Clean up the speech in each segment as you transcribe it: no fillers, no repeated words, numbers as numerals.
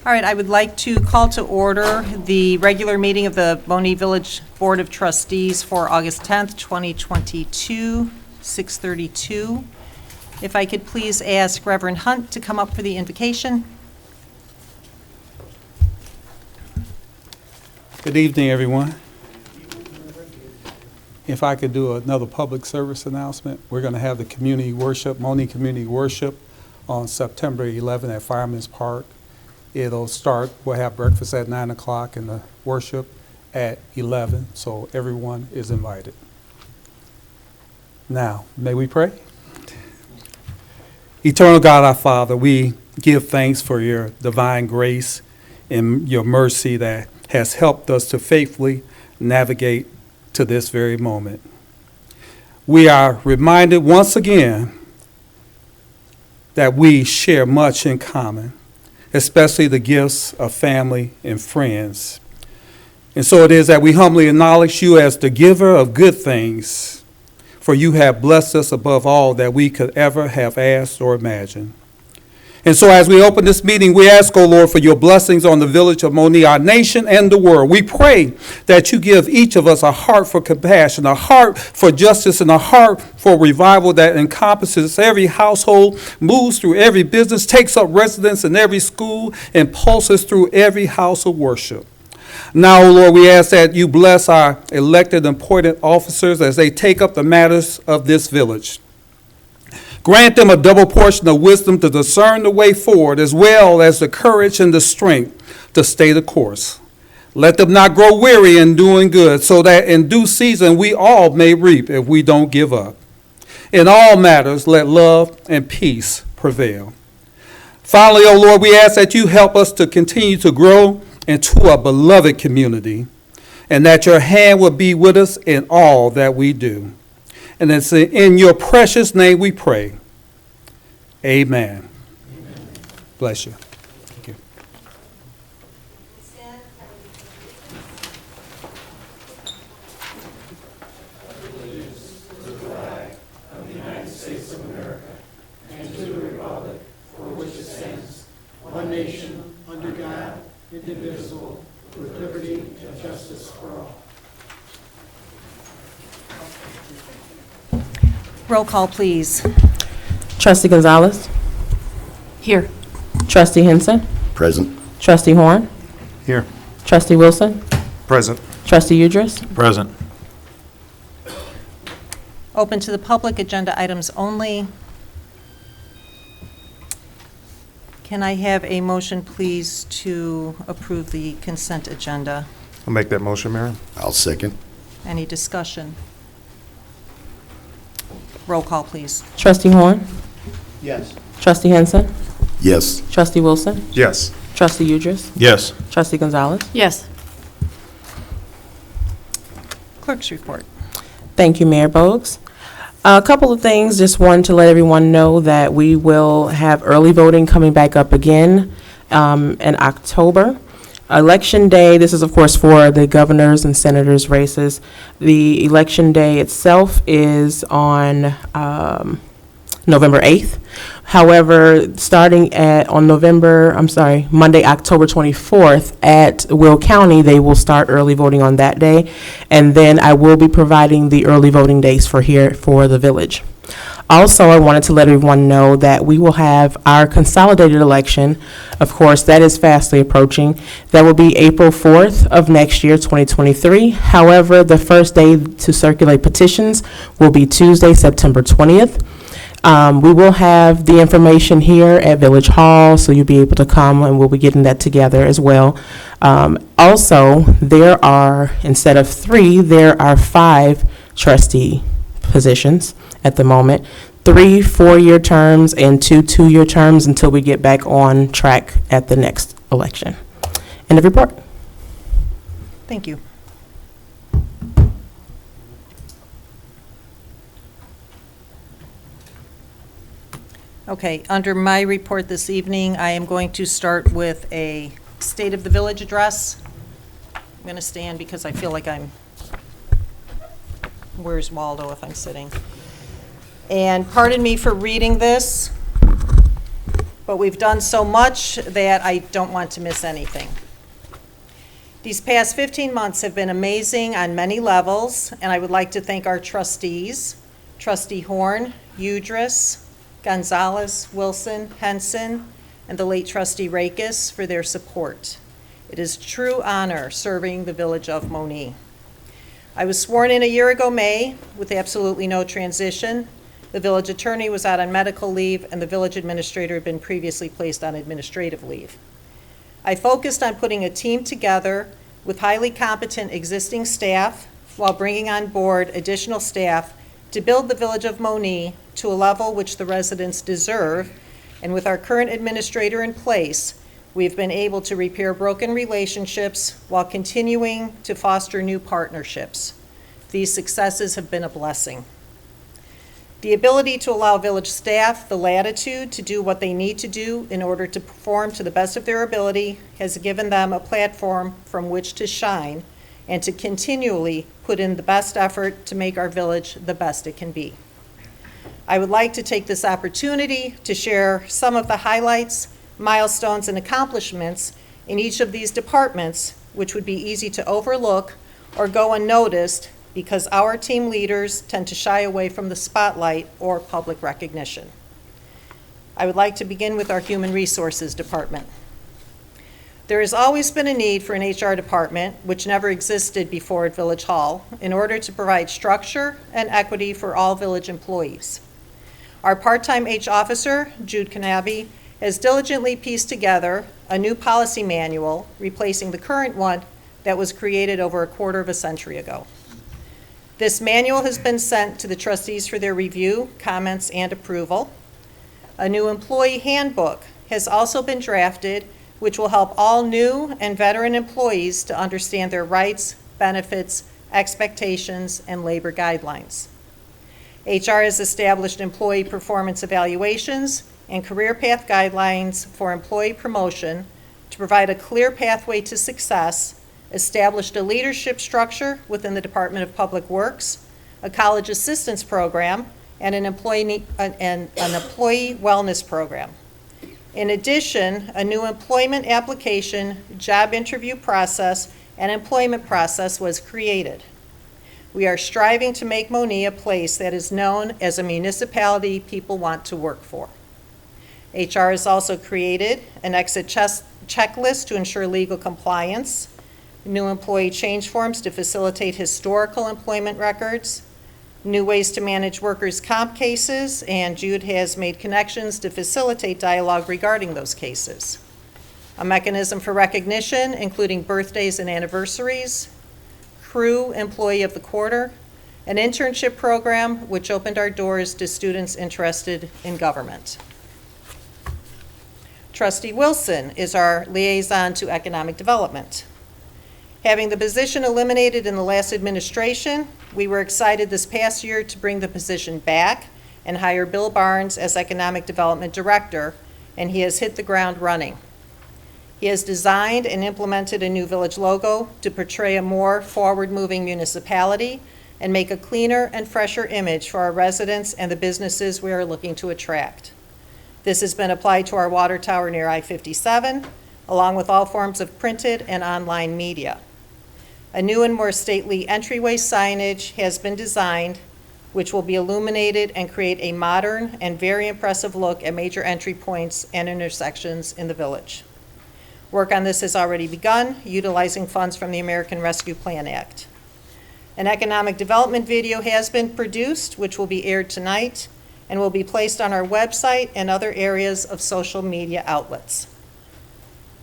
All right, I would like to call to order the regular meeting of the Monee Village Board of Trustees for August 10th, 2022, 6:32. If I could please ask Reverend Hunt to come up for the invocation. Good evening, everyone. If I could do another public service announcement, we're going to have the community worship, Monee Community Worship, on September 11th at Firemen's Park. It'll start, we'll have breakfast at 9 o'clock and the worship at 11, so everyone is invited. Now, may we pray? Eternal God, our Father, we give thanks for your divine grace and your mercy that has helped us to faithfully navigate to this very moment. We are reminded once again that we share much in common, especially the gifts of family and friends. And so it is that we humbly acknowledge you as the giver of good things, for you have blessed us above all that we could ever have asked or imagined. And so as we open this meeting, we ask, O Lord, for your blessings on the village of Monee, our nation, and the world. We pray that you give each of us a heart for compassion, a heart for justice, and a heart for revival that encompasses every household, moves through every business, takes up residence in every school, and pulses through every house of worship. Now, O Lord, we ask that you bless our elected and appointed officers as they take up the matters of this village. Grant them a double portion of wisdom to discern the way forward, as well as the courage and the strength to stay the course. Let them not grow weary in doing good, so that in due season we all may reap if we don't give up. In all matters, let love and peace prevail. Finally, O Lord, we ask that you help us to continue to grow into a beloved community, and that your hand will be with us in all that we do. And it's in your precious name we pray. Amen. Amen. Bless you. Thank you. Allegiance to the flag of the United States of America and to the republic for which it stands, one nation, under God, indivisible, with liberty and justice for all. Roll call, please. Trustee Gonzalez. Here. Trustee Henson. Present. Trustee Horn. Here. Trustee Wilson. Present. Trustee Udris. Present. Open to the public, agenda items only. Can I have a motion, please, to approve the consent agenda? I'll make that motion, Mayor. I'll second. Any discussion? Roll call, please. Trustee Horn. Yes. Trustee Henson. Yes. Trustee Wilson. Yes. Trustee Udris. Yes. Trustee Gonzalez. Yes. Clerk's report. Thank you, Mayor Bogues. A couple of things. Just wanted to let everyone know that we will have early voting coming back up again in October. Election day, this is of course for the governors and senators races. The election day itself is on November 8th. However, starting on Monday, October 24th at Will County, they will start early voting on that day. And then I will be providing the early voting dates for the village. Also, I wanted to let everyone know that we will have our consolidated election. Of course, that is fastly approaching. That will be April 4th of next year, 2023. However, the first day to circulate petitions will be Tuesday, September 20th. We will have the information here at Village Hall, so you'll be able to come, and we'll be getting that together as well. Also, there are, instead of 3, there are 5 trustee positions at the moment. 3 4-year terms and 2 2-year terms until we get back on track at the next election. End of report. Thank you. Okay, under my report this evening, I am going to start with a State of the Village address. I'm going to stand because I feel like where's Waldo if I'm sitting? And pardon me for reading this, but we've done so much that I don't want to miss anything. These past 15 months have been amazing on many levels, and I would like to thank our trustees, Trustee Horn, Udris, Gonzalez, Wilson, Henson, and the late Trustee Rakes for their support. It is a true honor serving the village of Monee. I was sworn in a year ago May with absolutely no transition. The village attorney was out on medical leave, and the village administrator had been previously placed on administrative leave. I focused on putting a team together with highly competent existing staff while bringing on board additional staff to build the village of Monee to a level which the residents deserve. And with our current administrator in place, we've been able to repair broken relationships while continuing to foster new partnerships. These successes have been a blessing. The ability to allow village staff the latitude to do what they need to do in order to perform to the best of their ability has given them a platform from which to shine and to continually put in the best effort to make our village the best it can be. I would like to take this opportunity to share some of the highlights, milestones, and accomplishments in each of these departments, which would be easy to overlook or go unnoticed because our team leaders tend to shy away from the spotlight or public recognition. I would like to begin with our Human Resources Department. There has always been a need for an HR department, which never existed before at Village Hall, in order to provide structure and equity for all village employees. Our part-time H officer, Jude Kanabi, has diligently pieced together a new policy manual, replacing the current one that was created over a quarter of a century ago. This manual has been sent to the trustees for their review, comments, and approval. A new employee handbook has also been drafted, which will help all new and veteran employees to understand their rights, benefits, expectations, and labor guidelines. HR has established employee performance evaluations and career path guidelines for employee promotion to provide a clear pathway to success, established a leadership structure within the Department of Public Works, a college assistance program, and an employee wellness program. In addition, a new employment application, job interview process, and employment process was created. We are striving to make Monee a place that is known as a municipality people want to work for. HR has also created an exit checklist to ensure legal compliance, new employee change forms to facilitate historical employment records, new ways to manage workers' comp cases, and Jude has made connections to facilitate dialogue regarding those cases. A mechanism for recognition, including birthdays and anniversaries, crew employee of the quarter, an internship program which opened our doors to students interested in government. Trustee Wilson is our liaison to economic development. Having the position eliminated in the last administration, we were excited this past year to bring the position back and hire Bill Barnes as Economic Development Director, and he has hit the ground running. He has designed and implemented a new village logo to portray a more forward-moving municipality and make a cleaner and fresher image for our residents and the businesses we are looking to attract. This has been applied to our water tower near I-57, along with all forms of printed and online media. A new and more stately entryway signage has been designed, which will be illuminated and create a modern and very impressive look at major entry points and intersections in the village. Work on this has already begun, utilizing funds from the American Rescue Plan Act. An economic development video has been produced, which will be aired tonight, and will be placed on our website and other areas of social media outlets.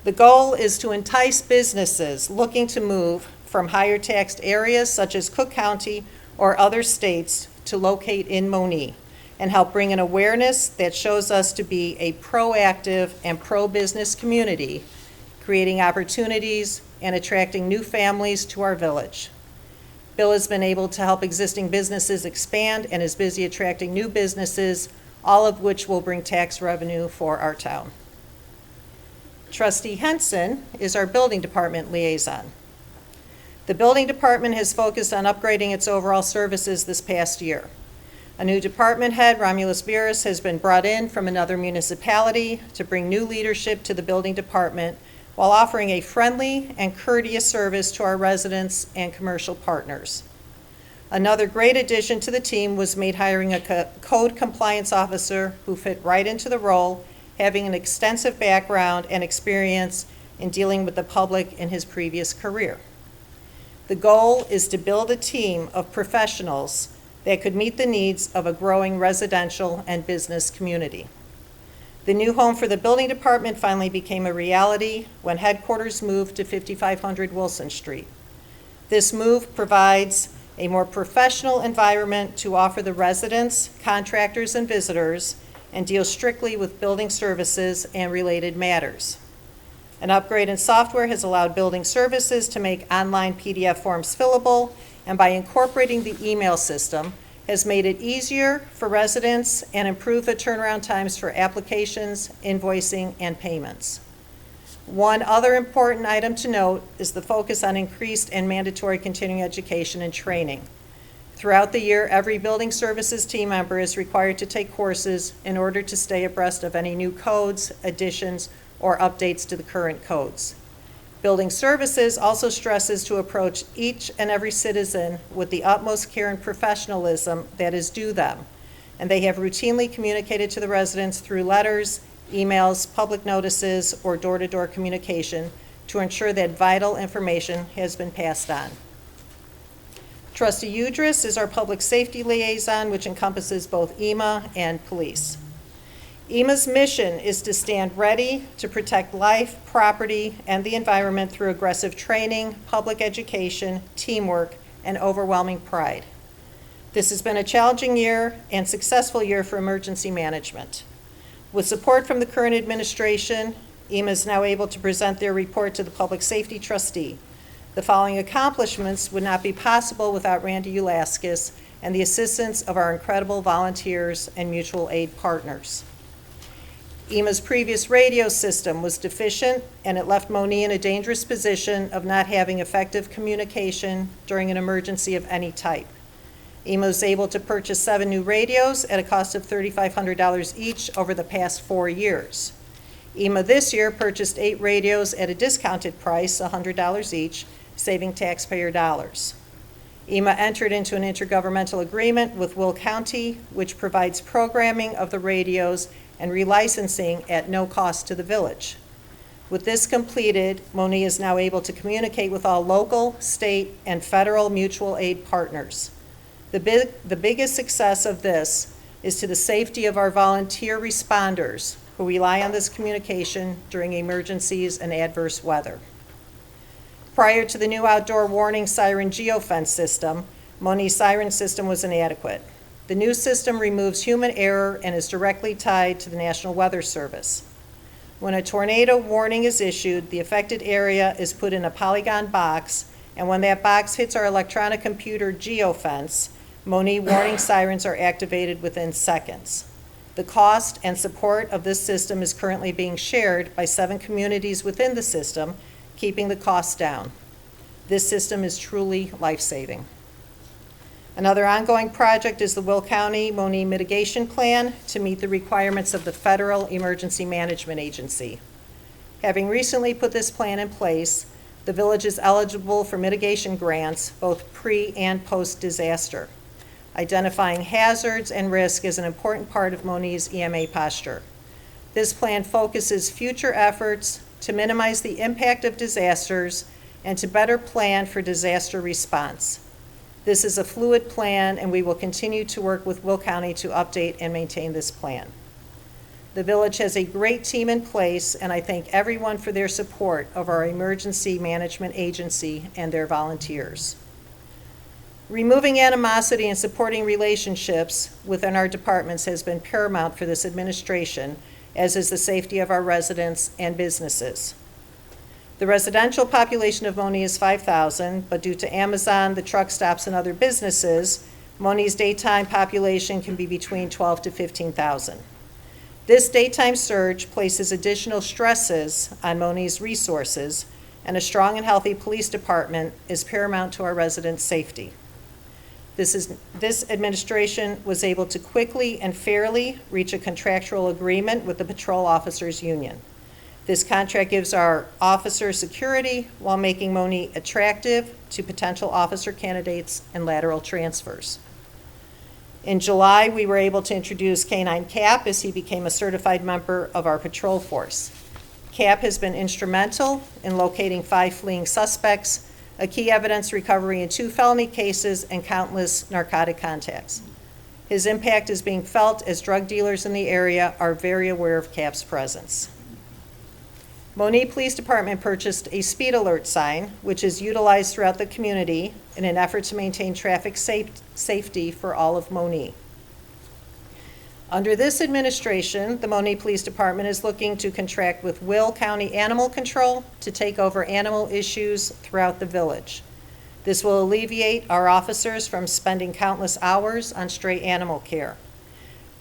The goal is to entice businesses looking to move from higher taxed areas such as Cook County or other states to locate in Monee and help bring an awareness that shows us to be a proactive and pro-business community, creating opportunities and attracting new families to our village. Bill has been able to help existing businesses expand and is busy attracting new businesses, all of which will bring tax revenue for our town. Trustee Henson is our building department liaison. The building department has focused on upgrading its overall services this past year. A new department head, Romulus Beerus, has been brought in from another municipality to bring new leadership to the building department while offering a friendly and courteous service to our residents and commercial partners. Another great addition to the team was made hiring a code compliance officer who fit right into the role, having an extensive background and experience in dealing with the public in his previous career. The goal is to build a team of professionals that could meet the needs of a growing residential and business community. The new home for the building department finally became a reality when headquarters moved to 5500 Wilson Street. This move provides a more professional environment to offer the residents, contractors, and visitors, and deal strictly with building services and related matters. An upgrade in software has allowed building services to make online PDF forms fillable, and by incorporating the email system, has made it easier for residents and improved the turnaround times for applications, invoicing, and payments. One other important item to note is the focus on increased and mandatory continuing education and training. Throughout the year, every building services team member is required to take courses in order to stay abreast of any new codes, additions, or updates to the current codes. Building services also stresses to approach each and every citizen with the utmost care and professionalism that is due them, and they have routinely communicated to the residents through letters, emails, public notices, or door-to-door communication to ensure that vital information has been passed on. Trustee Udris is our public safety liaison, which encompasses both EMA and police. EMA's mission is to stand ready to protect life, property, and the environment through aggressive training, public education, teamwork, and overwhelming pride. This has been a challenging year and successful year for emergency management. With support from the current administration, EMA is now able to present their report to the Public Safety Trustee. The following accomplishments would not be possible without Randy Ulaskis and the assistance of our incredible volunteers and mutual aid partners. EMA's previous radio system was deficient, and it left Monee in a dangerous position of not having effective communication during an emergency of any type. EMA was able to purchase 7 new radios at a cost of $3,500 each over the past 4 years. EMA this year purchased 8 radios at a discounted price, $100 each, saving taxpayer dollars. EMA entered into an intergovernmental agreement with Will County, which provides programming of the radios and relicensing at no cost to the village. With this completed, Monee is now able to communicate with all local, state, and federal mutual aid partners. The biggest success of this is to the safety of our volunteer responders who rely on this communication during emergencies and adverse weather. Prior to the new outdoor warning siren geofence system, Monee's siren system was inadequate. The new system removes human error and is directly tied to the National Weather Service. When a tornado warning is issued, the affected area is put in a polygon box, and when that box hits our electronic computer geofence, Monee warning sirens are activated within seconds. The cost and support of this system is currently being shared by 7 communities within the system, keeping the costs down. This system is truly life-saving. Another ongoing project is the Will County Monee Mitigation Plan to meet the requirements of the Federal Emergency Management Agency. Having recently put this plan in place, the village is eligible for mitigation grants both pre- and post-disaster. Identifying hazards and risk is an important part of Monee's EMA posture. This plan focuses future efforts to minimize the impact of disasters and to better plan for disaster response. This is a fluid plan, and we will continue to work with Will County to update and maintain this plan. The village has a great team in place, and I thank everyone for their support of our emergency management agency and their volunteers. Removing animosity and supporting relationships within our departments has been paramount for this administration, as is the safety of our residents and businesses. The residential population of Monee is 5,000, but due to Amazon, the truck stops, and other businesses, Monee's daytime population can be between 12 to 15,000. This daytime surge places additional stresses on Monee's resources, and a strong and healthy police department is paramount to our residents' safety. This administration was able to quickly and fairly reach a contractual agreement with the Patrol Officers Union. This contract gives our officers security while making Monee attractive to potential officer candidates and lateral transfers. In July, we were able to introduce K-9 Cap as he became a certified member of our patrol force. Cap has been instrumental in locating 5 fleeing suspects, a key evidence recovery in 2 felony cases, and countless narcotic contacts. His impact is being felt as drug dealers in the area are very aware of Cap's presence. Monee Police Department purchased a speed alert sign, which is utilized throughout the community in an effort to maintain traffic safety for all of Monee. Under this administration, the Monee Police Department is looking to contract with Will County Animal Control to take over animal issues throughout the village. This will alleviate our officers from spending countless hours on stray animal care.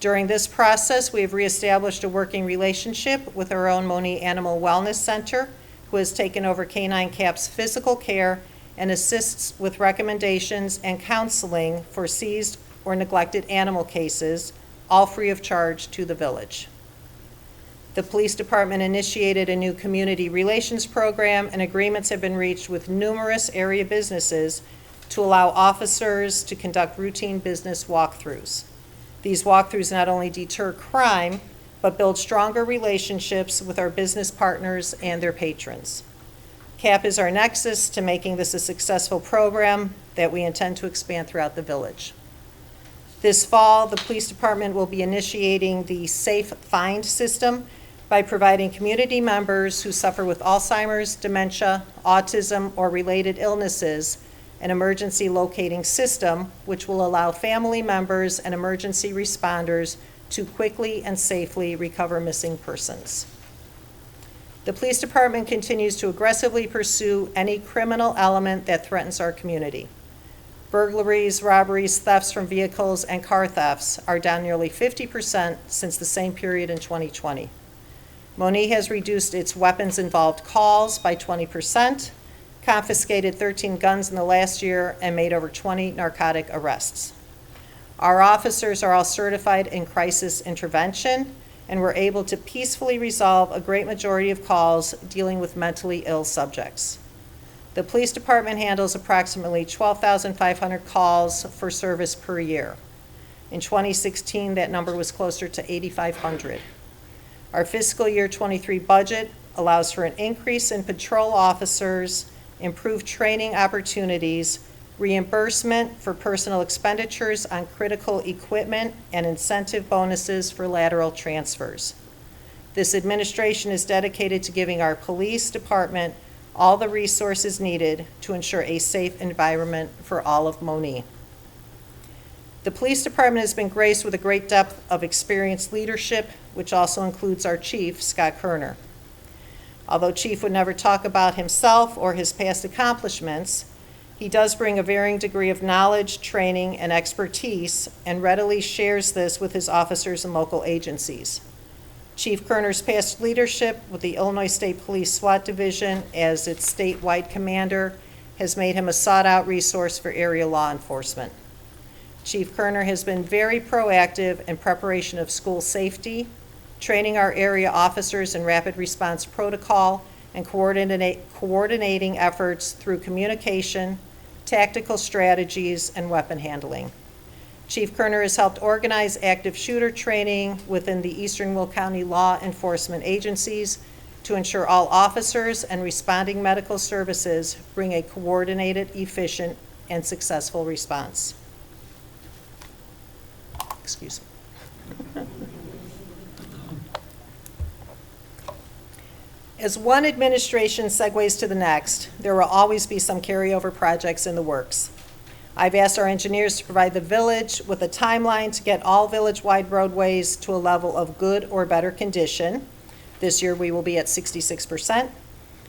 During this process, we have reestablished a working relationship with our own Monee Animal Wellness Center, who has taken over K-9 Cap's physical care and assists with recommendations and counseling for seized or neglected animal cases, all free of charge to the village. The police department initiated a new community relations program, and agreements have been reached with numerous area businesses to allow officers to conduct routine business walkthroughs. These walkthroughs not only deter crime, but build stronger relationships with our business partners and their patrons. CAP is our nexus to making this a successful program that we intend to expand throughout the village. This fall, the police department will be initiating the Safe Find system by providing community members who suffer with Alzheimer's, dementia, autism, or related illnesses an emergency locating system which will allow family members and emergency responders to quickly and safely recover missing persons. The police department continues to aggressively pursue any criminal element that threatens our community. Burglaries, robberies, thefts from vehicles, and car thefts are down nearly 50% since the same period in 2020. Monee has reduced its weapons-involved calls by 20%, confiscated 13 guns in the last year, and made over 20 narcotic arrests. Our officers are all certified in crisis intervention, and were able to peacefully resolve a great majority of calls dealing with mentally ill subjects. The police department handles approximately 12,500 calls for service per year. In 2016, that number was closer to 8,500. Our fiscal year 23 budget allows for an increase in patrol officers, improved training opportunities, reimbursement for personal expenditures on critical equipment, and incentive bonuses for lateral transfers. This administration is dedicated to giving our police department all the resources needed to ensure a safe environment for all of Monee. The police department has been graced with a great depth of experienced leadership, which also includes our chief, Scott Kerner. Although Chief would never talk about himself or his past accomplishments, he does bring a varying degree of knowledge, training, and expertise, and readily shares this with his officers and local agencies. Chief Kerner's past leadership with the Illinois State Police SWAT Division as its statewide commander has made him a sought-out resource for area law enforcement. Chief Kerner has been very proactive in preparation of school safety, training our area officers in rapid response protocol, and coordinating efforts through communication, tactical strategies, and weapon handling. Chief Kerner has helped organize active shooter training within the Eastern Will County law enforcement agencies to ensure all officers and responding medical services bring a coordinated, efficient, and successful response. Excuse me. As one administration segues to the next, there will always be some carryover projects in the works. I've asked our engineers to provide the village with a timeline to get all village-wide roadways to a level of good or better condition. This year we will be at 66%,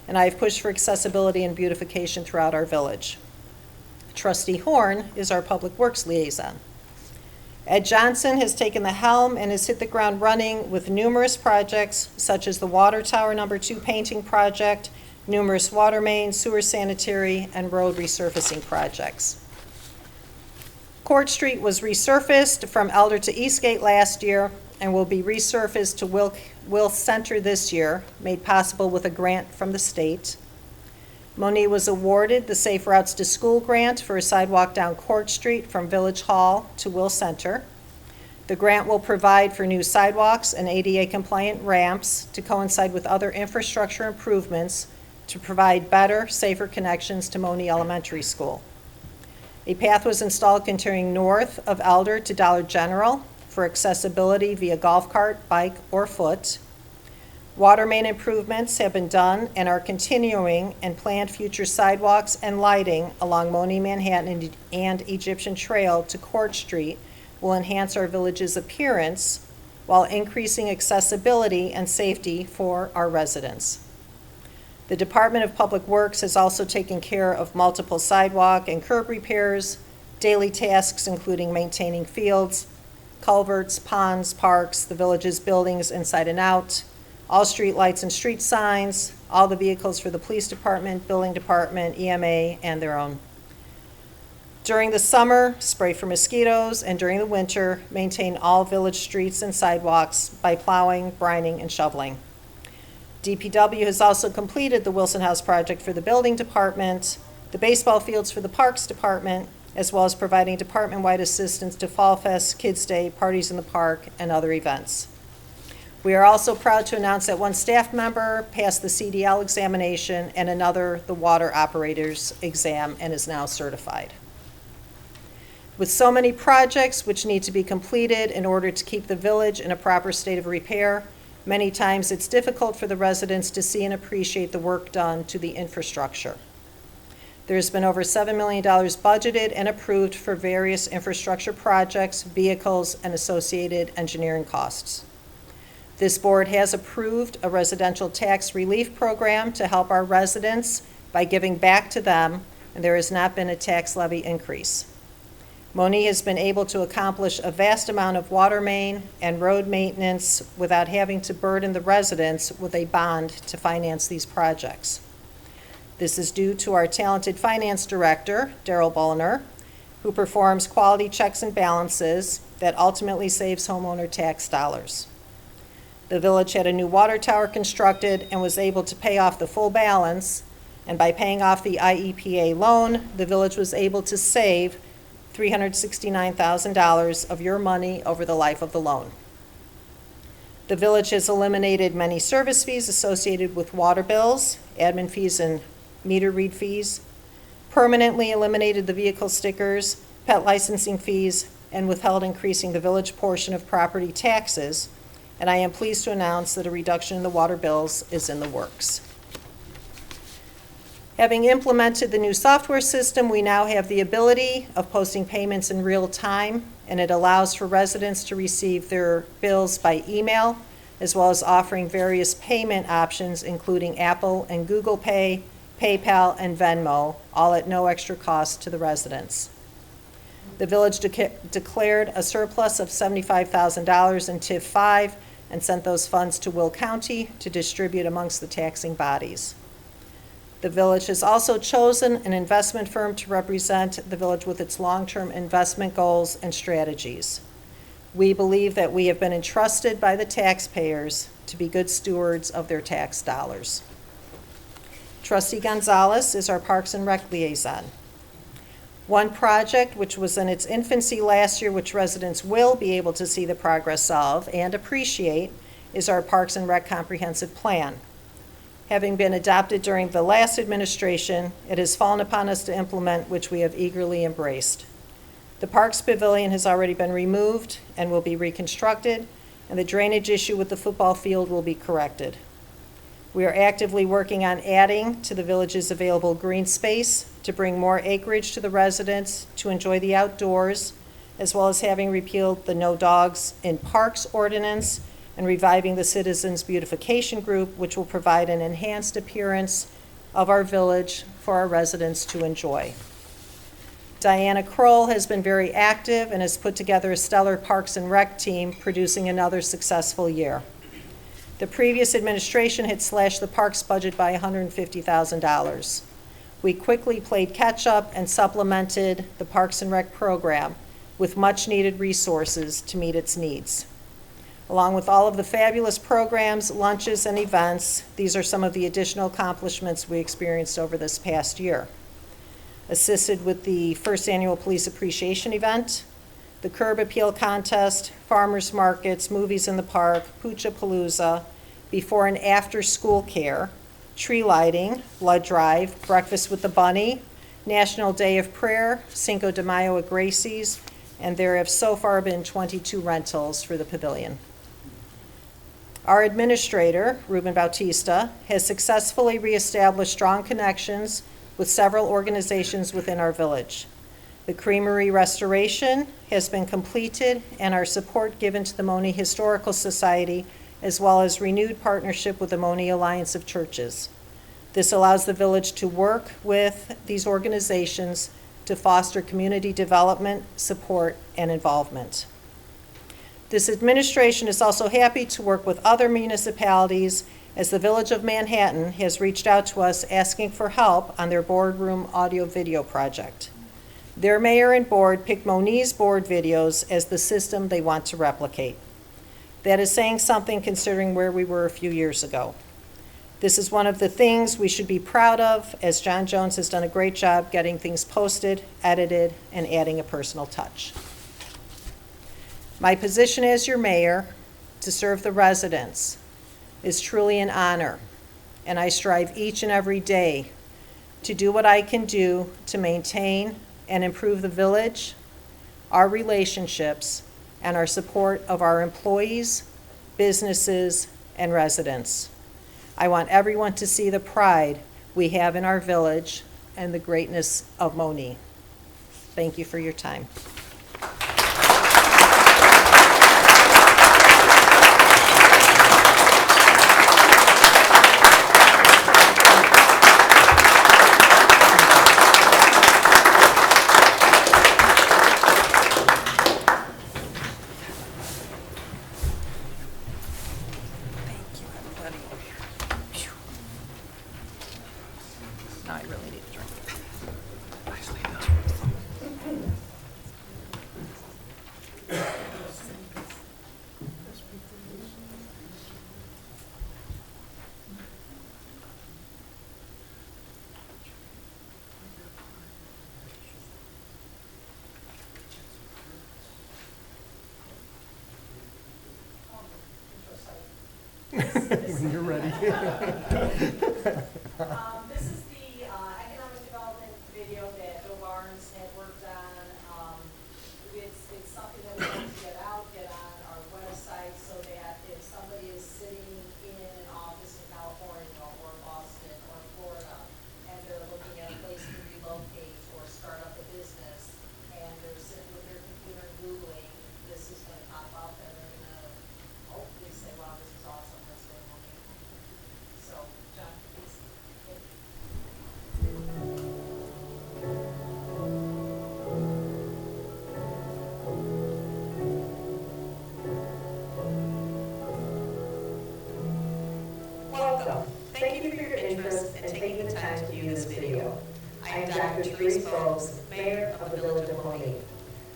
and I've pushed for accessibility and beautification throughout our village. Trustee Horn is our Public Works Liaison. Ed Johnson has taken the helm and has hit the ground running with numerous projects such as the Water Tower No. 2 painting project, numerous water main, sewer sanitary, and road resurfacing projects. Court Street was resurfaced from Elder to Eastgate last year and will be resurfaced to Will Center this year, made possible with a grant from the state. Monee was awarded the Safe Routes to School grant for a sidewalk down Court Street from Village Hall to Will Center. The grant will provide for new sidewalks and ADA-compliant ramps to coincide with other infrastructure improvements to provide better, safer connections to Monee Elementary School. A path was installed continuing north of Elder to Dollar General for accessibility via golf cart, bike, or foot. Water main improvements have been done and are continuing, and planned future sidewalks and lighting along Monee, Manhattan, and Egyptian Trail to Court Street will enhance our village's appearance while increasing accessibility and safety for our residents. The Department of Public Works has also taken care of multiple sidewalk and curb repairs, daily tasks including maintaining fields, culverts, ponds, parks, the village's buildings inside and out, all street lights and street signs, all the vehicles for the police department, building department, EMA, and their own. During the summer, spray for mosquitoes, and during the winter, maintain all village streets and sidewalks by plowing, brining, and shoveling. DPW has also completed the Wilson House project for the building department, the baseball fields for the parks department, as well as providing department-wide assistance to Fall Fest, Kids Day, parties in the park, and other events. We are also proud to announce that one staff member passed the CDL examination and another the water operator's exam and is now certified. With so many projects which need to be completed in order to keep the village in a proper state of repair, many times it's difficult for the residents to see and appreciate the work done to the infrastructure. There's been over $7 million budgeted and approved for various infrastructure projects, vehicles, and associated engineering costs. This board has approved a residential tax relief program to help our residents by giving back to them, and there has not been a tax levy increase. Monee has been able to accomplish a vast amount of water main and road maintenance without having to burden the residents with a bond to finance these projects. This is due to our talented finance director, Daryl Bulliner, who performs quality checks and balances that ultimately saves homeowner tax dollars. The village had a new water tower constructed and was able to pay off the full balance, and by paying off the IEPA loan, the village was able to save $369,000 of your money over the life of the loan. The village has eliminated many service fees associated with water bills, admin fees, and meter read fees, permanently eliminated the vehicle stickers, pet licensing fees, and withheld increasing the village portion of property taxes, and I am pleased to announce that a reduction in the water bills is in the works. Having implemented the new software system, we now have the ability of posting payments in real time, and it allows for residents to receive their bills by email, as well as offering various payment options, including Apple and Google Pay, PayPal, and Venmo, all at no extra cost to the residents. The village declared a surplus of $75,000 in TIF 5 and sent those funds to Will County to distribute amongst the taxing bodies. The village has also chosen an investment firm to represent the village with its long-term investment goals and strategies. We believe that we have been entrusted by the taxpayers to be good stewards of their tax dollars. Trustee Gonzalez is our Parks and Rec Liaison. One project which was in its infancy last year, which residents will be able to see the progress of and appreciate, is our Parks and Rec Comprehensive Plan. Having been adopted during the last administration, it has fallen upon us to implement, which we have eagerly embraced. The Parks Pavilion has already been removed and will be reconstructed, and the drainage issue with the football field will be corrected. We are actively working on adding to the village's available green space to bring more acreage to the residents to enjoy the outdoors, as well as having repealed the No Dogs in Parks ordinance and reviving the Citizens Beautification Group, which will provide an enhanced appearance of our village for our residents to enjoy. Diana Kroll has been very active and has put together a stellar Parks and Rec team, producing another successful year. The previous administration had slashed the parks budget by $150,000. We quickly played catch up and supplemented the Parks and Rec program, with much-needed resources to meet its needs. Along with all of the fabulous programs, lunches, and events, these are some of the additional accomplishments we experienced over this past year. Assisted with the first annual Police Appreciation Event, the Curb Appeal Contest, farmers markets, movies in the park, Poocha-Palooza, before and after school care, tree lighting, blood drive, breakfast with the bunny, National Day of Prayer, Cinco de Mayo at Gracie's, and there have so far been 22 rentals for the Pavilion. Our administrator, Ruben Bautista, has successfully reestablished strong connections with several organizations within our village. The creamery restoration has been completed, and our support given to the Monee Historical Society, as well as renewed partnership with the Monee Alliance of Churches. This allows the village to work with these organizations to foster community development, support, and involvement. This administration is also happy to work with other municipalities, as the Village of Manhattan has reached out to us asking for help on their boardroom audio-video project. Their mayor and board picked Monee's board videos as the system they want to replicate. That is saying something considering where we were a few years ago. This is one of the things we should be proud of, as John Jones has done a great job getting things posted, edited, and adding a personal touch. My position as your mayor, to serve the residents, is truly an honor, and I strive each and every day to do what I can do to maintain and improve the village, our relationships, and our support of our employees, businesses, and residents. I want everyone to see the pride we have in our village and the greatness of Monee. Thank you for your time. Now I really need a drink. When you're ready. This is the economic development video that Bill Barnes had worked on. It's something that we want to get out, get on our website, so that if somebody is sitting in an office in California or Boston or Florida, and they're looking at a place to relocate or start up a business, and they're sitting with their computer Googling, this is going to pop up, and they're going to hopefully say, wow, this is awesome, let's go Monee. So, John, please. Welcome. Thank you for your interest and taking the time to view this video. I am Dr. Therese Bowes, Mayor of the Village of Monee.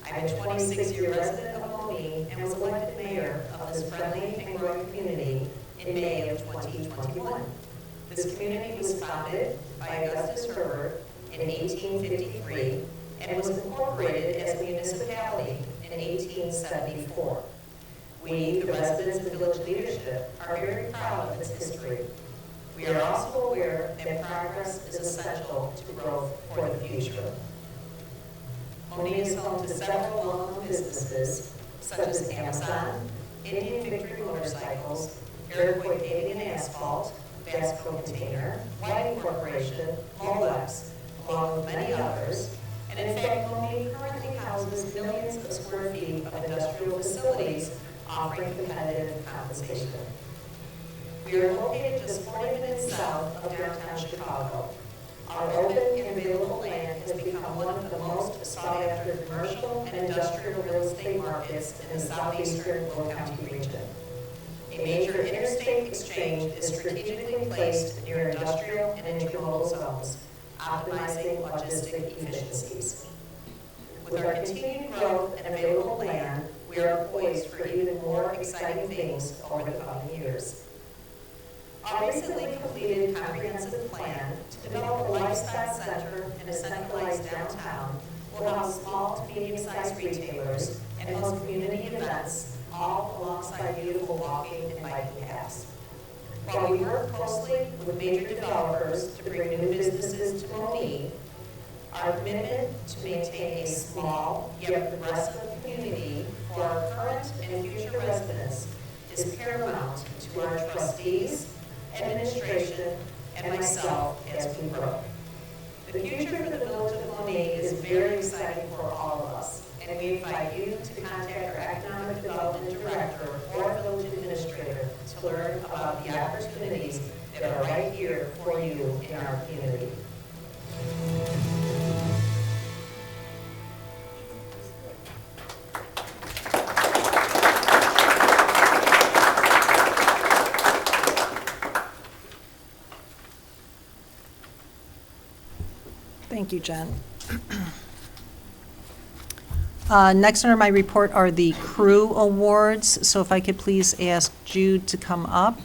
I am a 26-year resident of Monee and was elected mayor of this friendly and growing community in May of 2021. This community was founded by Augustus Herbert in 1853 and was incorporated as a municipality in 1874. We, the residents and village leadership, are very proud of its history. We are also aware that progress is essential to growth for the future. Monee is home to several well-known businesses, such as Amazon, Indian Victory Motorcycles, Iroquois Paving and Asphalt, Bass Pro Container, Whiting Corporation, Molex, along with many others. And in fact, Monee currently houses millions of square feet of industrial facilities offering competitive compensation. We are located just 40 minutes south of downtown Chicago. Our open and available land has become one of the most sought after commercial and industrial real estate markets in the southeastern Will County region. A major interstate exchange is strategically placed near industrial and intermodal zones, optimizing logistic efficiencies. With our continued growth and available land, we are poised for even more exciting things over the coming years. Our recently completed comprehensive plan to develop a lifestyle center and a centralized downtown will house small to medium-sized retailers and host community events, all alongside beautiful walking and biking paths. While we work closely with major developers to bring new businesses to Monee, our commitment to maintain a small yet progressive community for our current and future residents is paramount to our trustees, administration, and myself as we grow. The future for the Village of Monee is very exciting for all of us, and we invite you to contact our Economic Development Director or Village Administrator to learn about the opportunities that are right here for you in our community. Thank you, Jen. Next under my report are the crew awards. So if I could please ask Jude to come up.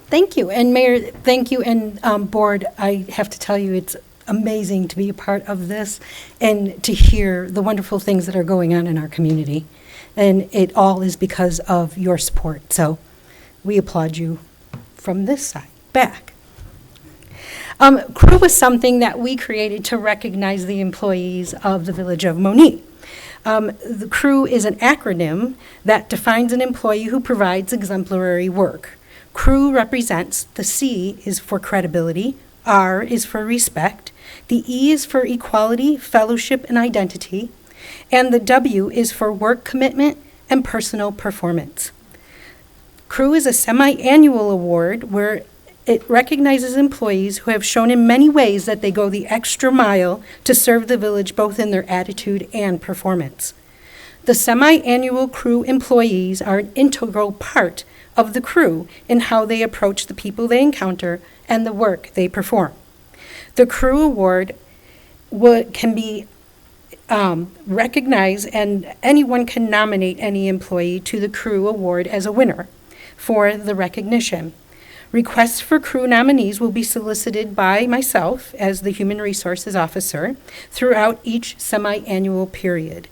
Thank you. And Mayor, thank you. And Board, I have to tell you, it's amazing to be a part of this and to hear the wonderful things that are going on in our community. And it all is because of your support. So we applaud you from this side back. Crew was something that we created to recognize the employees of the Village of Monee. The crew is an acronym that defines an employee who provides exemplary work. Crew represents, the C is for credibility, R is for respect, the E is for equality, fellowship, and identity, and the W is for work commitment and personal performance. Crew is a semi-annual award where it recognizes employees who have shown in many ways that they go the extra mile to serve the village both in their attitude and performance. The semi-annual crew employees are an integral part of the crew in how they approach the people they encounter and the work they perform. The crew award can be recognized, and anyone can nominate any employee to the crew award as a winner for the recognition. Requests for crew nominees will be solicited by myself as the Human Resources Officer throughout each semi-annual period.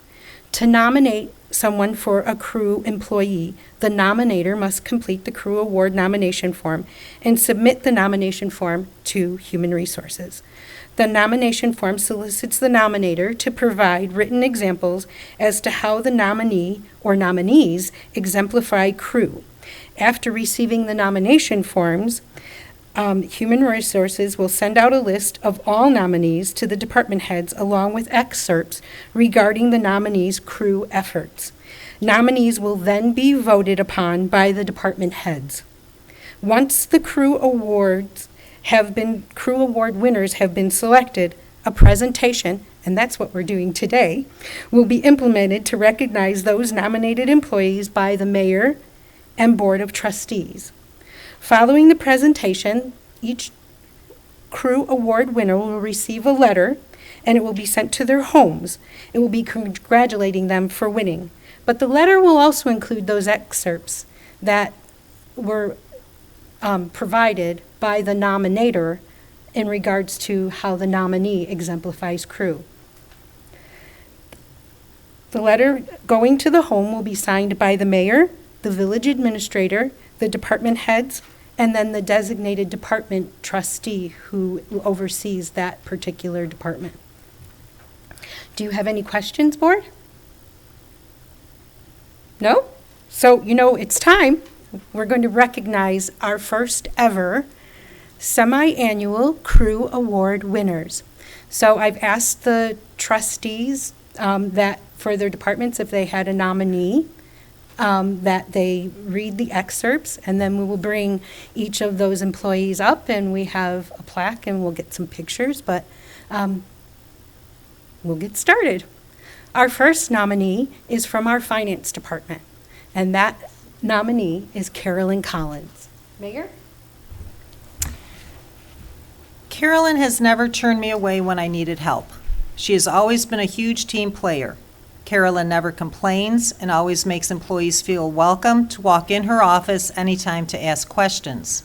To nominate someone for a crew employee, the nominator must complete the crew award nomination form and submit the nomination form to Human Resources. The nomination form solicits the nominator to provide written examples as to how the nominee or nominees exemplify crew. After receiving the nomination forms, Human Resources will send out a list of all nominees to the department heads along with excerpts regarding the nominees' crew efforts. Nominees will then be voted upon by the department heads. Once the crew award winners have been selected, a presentation, and that's what we're doing today, will be implemented to recognize those nominated employees by the mayor and board of trustees. Following the presentation, each crew award winner will receive a letter, and it will be sent to their homes. It will be congratulating them for winning. But the letter will also include those excerpts that were provided by the nominator in regards to how the nominee exemplifies crew. The letter going to the home will be signed by the mayor, the village administrator, the department heads, and then the designated department trustee who oversees that particular department. Do you have any questions, board? No? So, it's time. We're going to recognize our first ever semi-annual crew award winners. So I've asked the trustees that for their departments, if they had a nominee, that they read the excerpts, and then we will bring each of those employees up, and we have a plaque, and we'll get some pictures, but we'll get started. Our first nominee is from our finance department, and that nominee is Carolyn Collins. Mayor? Carolyn has never turned me away when I needed help. She has always been a huge team player. Carolyn never complains and always makes employees feel welcome to walk in her office anytime to ask questions.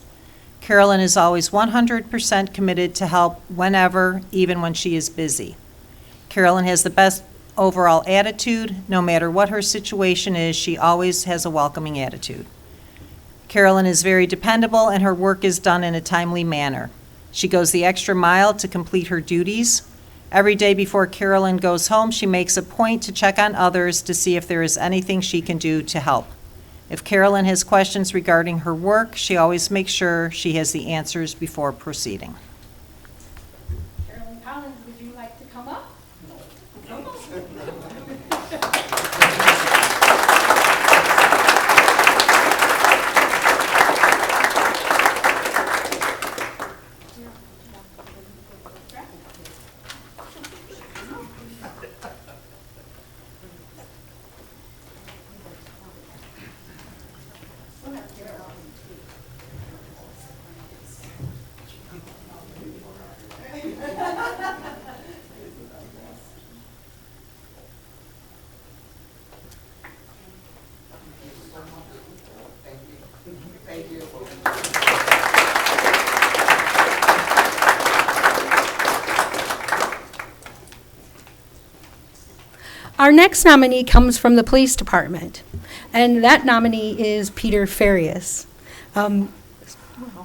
Carolyn is always 100% committed to help whenever, even when she is busy. Carolyn has the best overall attitude. No matter what her situation is, she always has a welcoming attitude. Carolyn is very dependable and her work is done in a timely manner. She goes the extra mile to complete her duties. Every day before Carolyn goes home, she makes a point to check on others to see if there is anything she can do to help. If Carolyn has questions regarding her work, she always makes sure she has the answers before proceeding. Carolyn Collins, would you like to come up? Our next nominee comes from the police department, and that nominee is Peter Farias.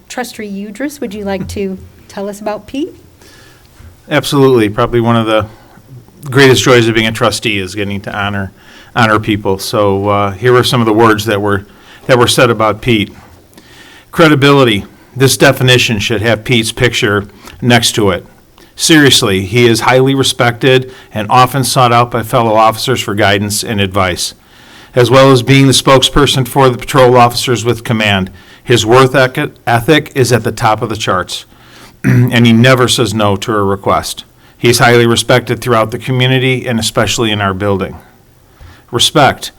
Trustee Udris, would you like to tell us about Pete? Absolutely. Probably one of the greatest joys of being a trustee is getting to honor people. So here are some of the words that were said about Pete. Credibility. This definition should have Pete's picture next to it. Seriously, he is highly respected and often sought out by fellow officers for guidance and advice. As well as being the spokesperson for the patrol officers with command, his work ethic is at the top of the charts, and he never says no to a request. He is highly respected throughout the community and especially in our building. Respect.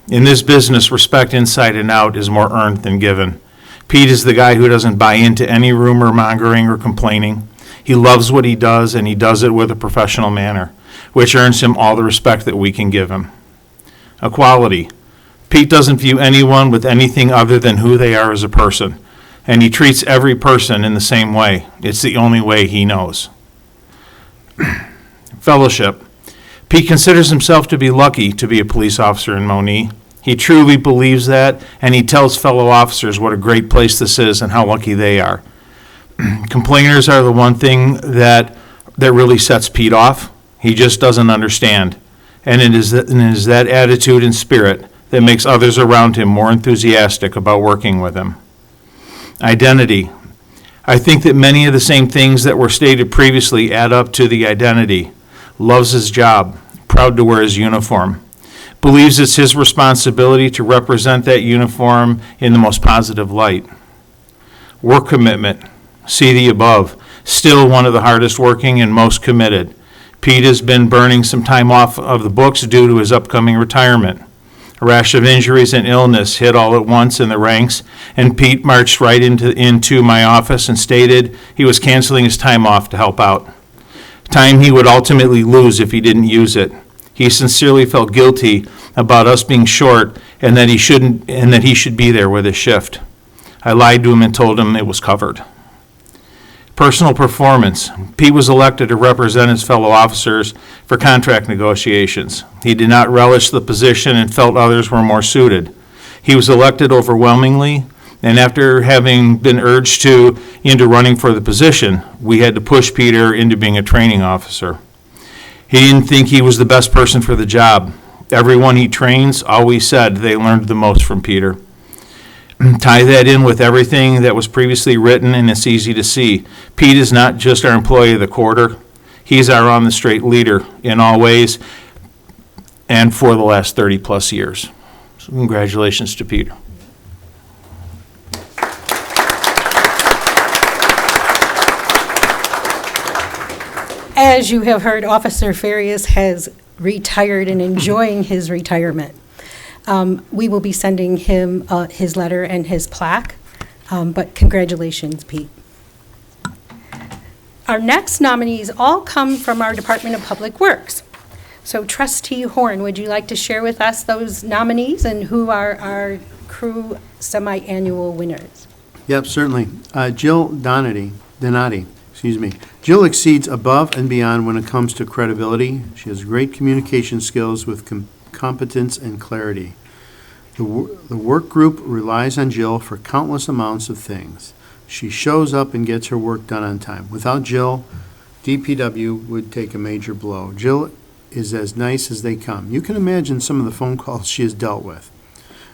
In this business, respect inside and out is more earned than given. Pete is the guy who doesn't buy into any rumor mongering or complaining. He loves what he does, and he does it with a professional manner, which earns him all the respect that we can give him. Equality. Pete doesn't view anyone with anything other than who they are as a person, and he treats every person in the same way. It's the only way he knows. Fellowship. Pete considers himself to be lucky to be a police officer in Monee. He truly believes that, and he tells fellow officers what a great place this is and how lucky they are. Complainers are the one thing that really sets Pete off. He just doesn't understand. And it is that attitude and spirit that makes others around him more enthusiastic about working with him. Identity. I think that many of the same things that were stated previously add up to the identity. Loves his job, proud to wear his uniform. Believes it's his responsibility to represent that uniform in the most positive light. Work commitment. See the above. Still one of the hardest working and most committed. Pete has been burning some time off of the books due to his upcoming retirement. A rash of injuries and illness hit all at once in the ranks, and Pete marched right into my office and stated he was canceling his time off to help out. Time he would ultimately lose if he didn't use it. He sincerely felt guilty about us being short and that he should be there with his shift. I lied to him and told him it was covered. Personal performance. Pete was elected to represent his fellow officers for contract negotiations. He did not relish the position and felt others were more suited. He was elected overwhelmingly, and after having been urged into running for the position, we had to push Peter into being a training officer. He didn't think he was the best person for the job. Everyone he trains always said they learned the most from Peter. Tie that in with everything that was previously written, and it's easy to see. Pete is not just our employee of the quarter. He's our on-the-straight leader in all ways and for the last 30-plus years. So congratulations to Peter. As you have heard, Officer Farias has retired and enjoying his retirement. We will be sending him his letter and his plaque, but congratulations, Pete. Our next nominees all come from our Department of Public Works. So Trustee Horn, would you like to share with us those nominees and who are our crew semi-annual winners? Yep, certainly. Jill Donati, Jill exceeds above and beyond when it comes to credibility. She has great communication skills with competence and clarity. The work group relies on Jill for countless amounts of things. She shows up and gets her work done on time. Without Jill, DPW would take a major blow. Jill is as nice as they come. You can imagine some of the phone calls she has dealt with.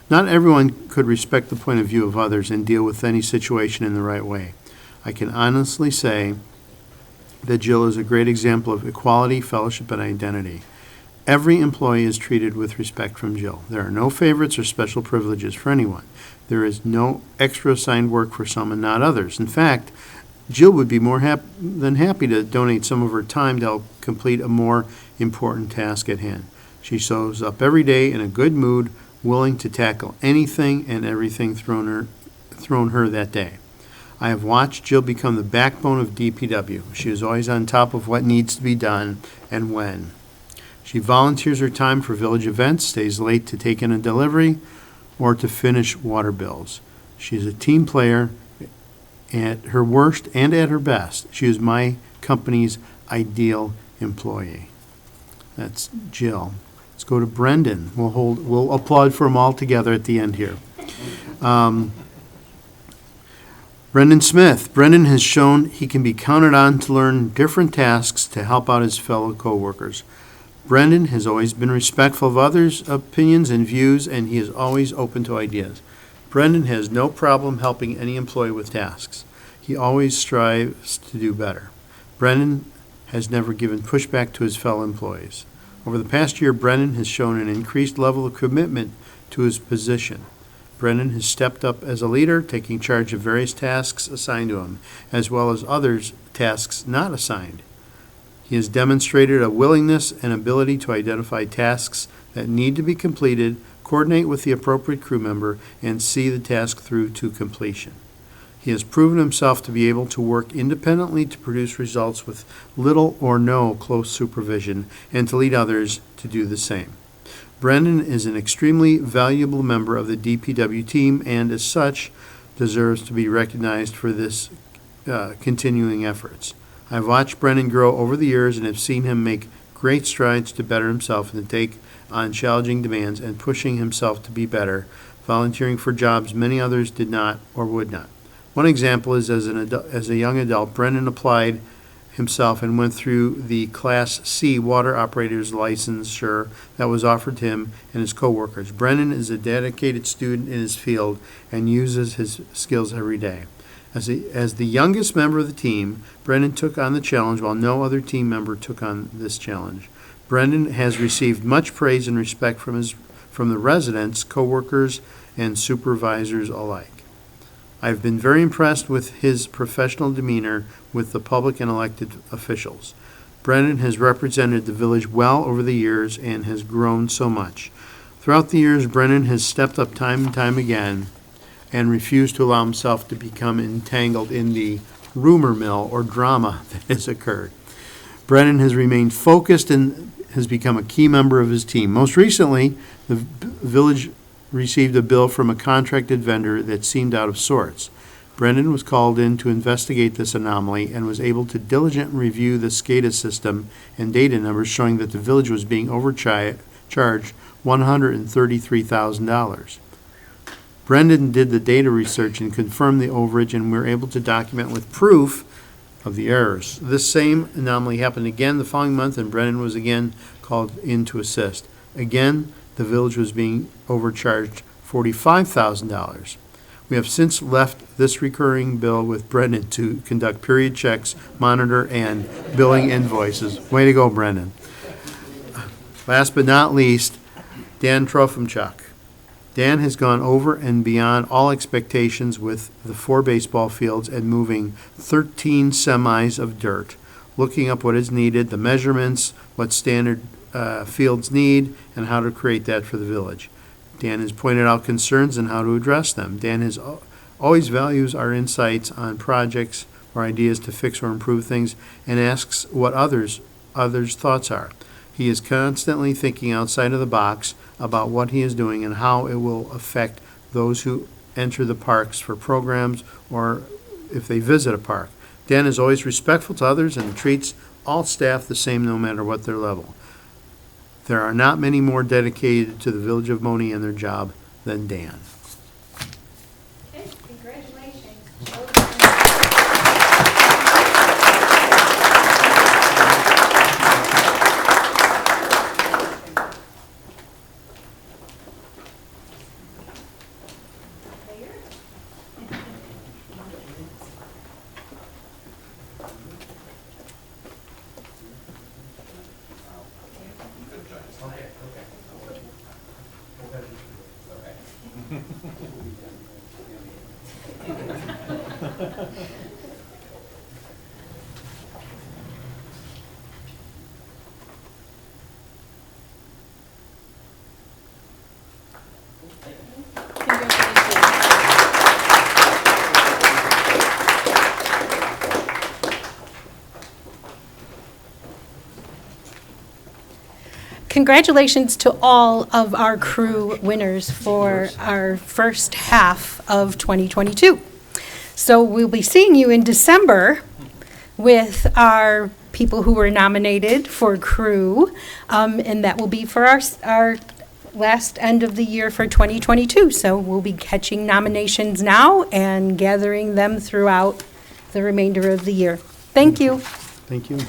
Not everyone could respect the point of view of others and deal with any situation in the right way. I can honestly say that Jill is a great example of equality, fellowship, and identity. Every employee is treated with respect from Jill. There are no favorites or special privileges for anyone. There is no extra assigned work for some and not others. In fact, Jill would be more than happy to donate some of her time to help complete a more important task at hand. She shows up every day in a good mood, willing to tackle anything and everything thrown her that day. I have watched Jill become the backbone of DPW. She is always on top of what needs to be done and when. She volunteers her time for village events, stays late to take in a delivery, or to finish water bills. She is a team player at her worst and at her best. She is my company's ideal employee. That's Jill. Let's go to Brendan. We'll applaud for them all together at the end here. Brendan Smith. Brendan has shown he can be counted on to learn different tasks to help out his fellow co-workers. Brendan has always been respectful of others' opinions and views, and he is always open to ideas. Brendan has no problem helping any employee with tasks. He always strives to do better. Brendan has never given pushback to his fellow employees. Over the past year, Brendan has shown an increased level of commitment to his position. Brendan has stepped up as a leader, taking charge of various tasks assigned to him, as well as others' tasks not assigned. He has demonstrated a willingness and ability to identify tasks that need to be completed, coordinate with the appropriate crew member, and see the task through to completion. He has proven himself to be able to work independently to produce results with little or no close supervision and to lead others to do the same. Brendan is an extremely valuable member of the DPW team and, as such, deserves to be recognized for this continuing efforts. I've watched Brendan grow over the years and have seen him make great strides to better himself and to take on challenging demands and pushing himself to be better, volunteering for jobs many others did not or would not. One example is as a young adult, Brendan applied himself and went through the Class C water operator's licensure that was offered to him and his coworkers. Brendan is a dedicated student in his field and uses his skills every day. As the youngest member of the team, Brendan took on the challenge while no other team member took on this challenge. Brendan has received much praise and respect from the residents, coworkers, and supervisors alike. I've been very impressed with his professional demeanor with the public and elected officials. Brendan has represented the village well over the years and has grown so much. Throughout the years, Brendan has stepped up time and time again and refused to allow himself to become entangled in the rumor mill or drama that has occurred. Brendan has remained focused and has become a key member of his team. Most recently, the village received a bill from a contracted vendor that seemed out of sorts. Brendan was called in to investigate this anomaly and was able to diligently review the SCADA system and data numbers showing that the village was being overcharged $133,000. Brendan did the data research and confirmed the overage, and we were able to document with proof of the errors. This same anomaly happened again the following month, and Brendan was again called in to assist. Again, the village was being overcharged $45,000. We have since left this recurring bill with Brendan to conduct period checks, monitor, and billing invoices. Way to go, Brendan. Last but not least, Dan Trofimchuk. Dan has gone over and beyond all expectations with the 4 baseball fields and moving 13 semis of dirt, looking up what is needed, the measurements, what standard fields need, and how to create that for the village. Dan has pointed out concerns and how to address them. Dan has always values our insights on projects or ideas to fix or improve things and asks what others' thoughts are. He is constantly thinking outside of the box about what he is doing and how it will affect those who enter the parks for programs or if they visit a park. Dan is always respectful to others and treats all staff the same no matter what their level. There are not many more dedicated to the Village of Monee and their job than Dan. Okay, congratulations. Congratulations to all of our crew winners for our first half of 2022. So we'll be seeing you in December with our people who were nominated for crew, and that will be for our last end of the year for 2022. So we'll be catching nominations now and gathering them throughout the remainder of the year. Thank you. Thank you.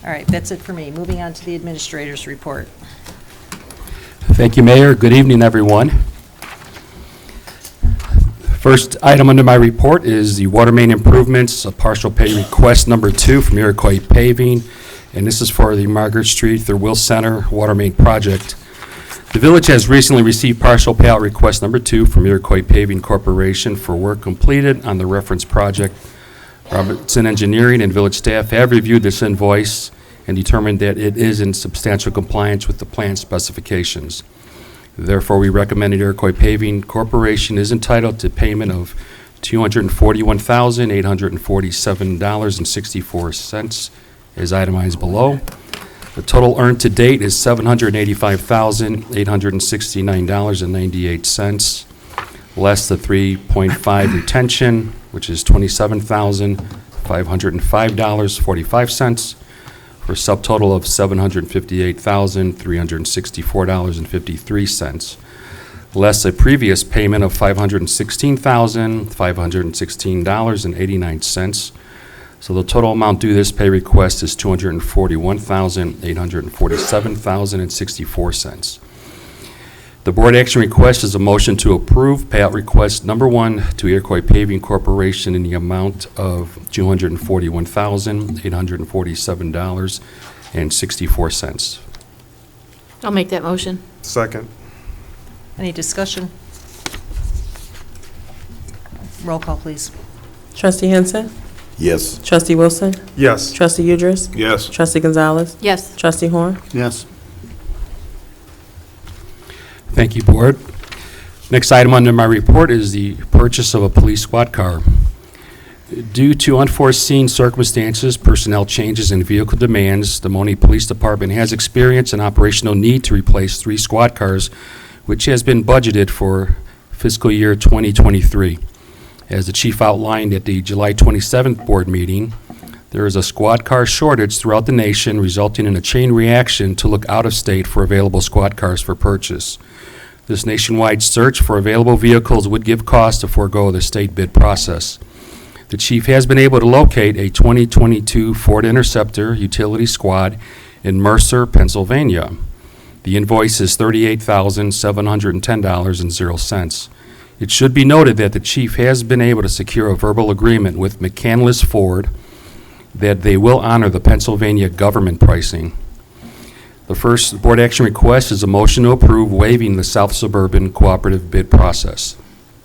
All right, that's it for me. Moving on to the administrator's report. Thank you, Mayor. Good evening, everyone. First item under my report is the water main improvements, a partial pay request number 2 from Iroquois Paving, and this is for the Margaret Street through Will Center water main project. The village has recently received partial payout request number 2 from Iroquois Paving Corporation for work completed on the reference project. Robertson Engineering and village staff have reviewed this invoice and determined that it is in substantial compliance with the plan specifications. Therefore, we recommend that Iroquois Paving Corporation is entitled to payment of $241,847.64 as itemized below. The total earned to date is $785,869.98, less the 3.5 retention, which is $27,505.45, for a subtotal of $758,364.53, less a previous payment of $516,516.89. So the total amount due this pay request is $241,847.64. The board action request is a motion to approve payout request number 1 to Iroquois Paving Corporation in the amount of $241,847.64. I'll make that motion. Second. Any discussion? Roll call, please. Trustee Henson? Yes. Trustee Wilson? Yes. Trustee Udris? Yes. Trustee Gonzalez? Yes. Trustee Horn? Yes. Thank you, Board. Next item under my report is the purchase of a police squad car. Due to unforeseen circumstances, personnel changes, and vehicle demands, the Monee Police Department has experienced an operational need to replace 3 squad cars, which has been budgeted for fiscal year 2023. As the chief outlined at the July 27th board meeting, there is a squad car shortage throughout the nation, resulting in a chain reaction to look out of state for available squad cars for purchase. This nationwide search for available vehicles would give cause to forego the state bid process. The chief has been able to locate a 2022 Ford Interceptor utility squad in Mercer, Pennsylvania. The invoice is $38,710.00. It should be noted that the chief has been able to secure a verbal agreement with McCandless Ford that they will honor the Pennsylvania government pricing. The first board action request is a motion to approve waiving the South Suburban cooperative bid process.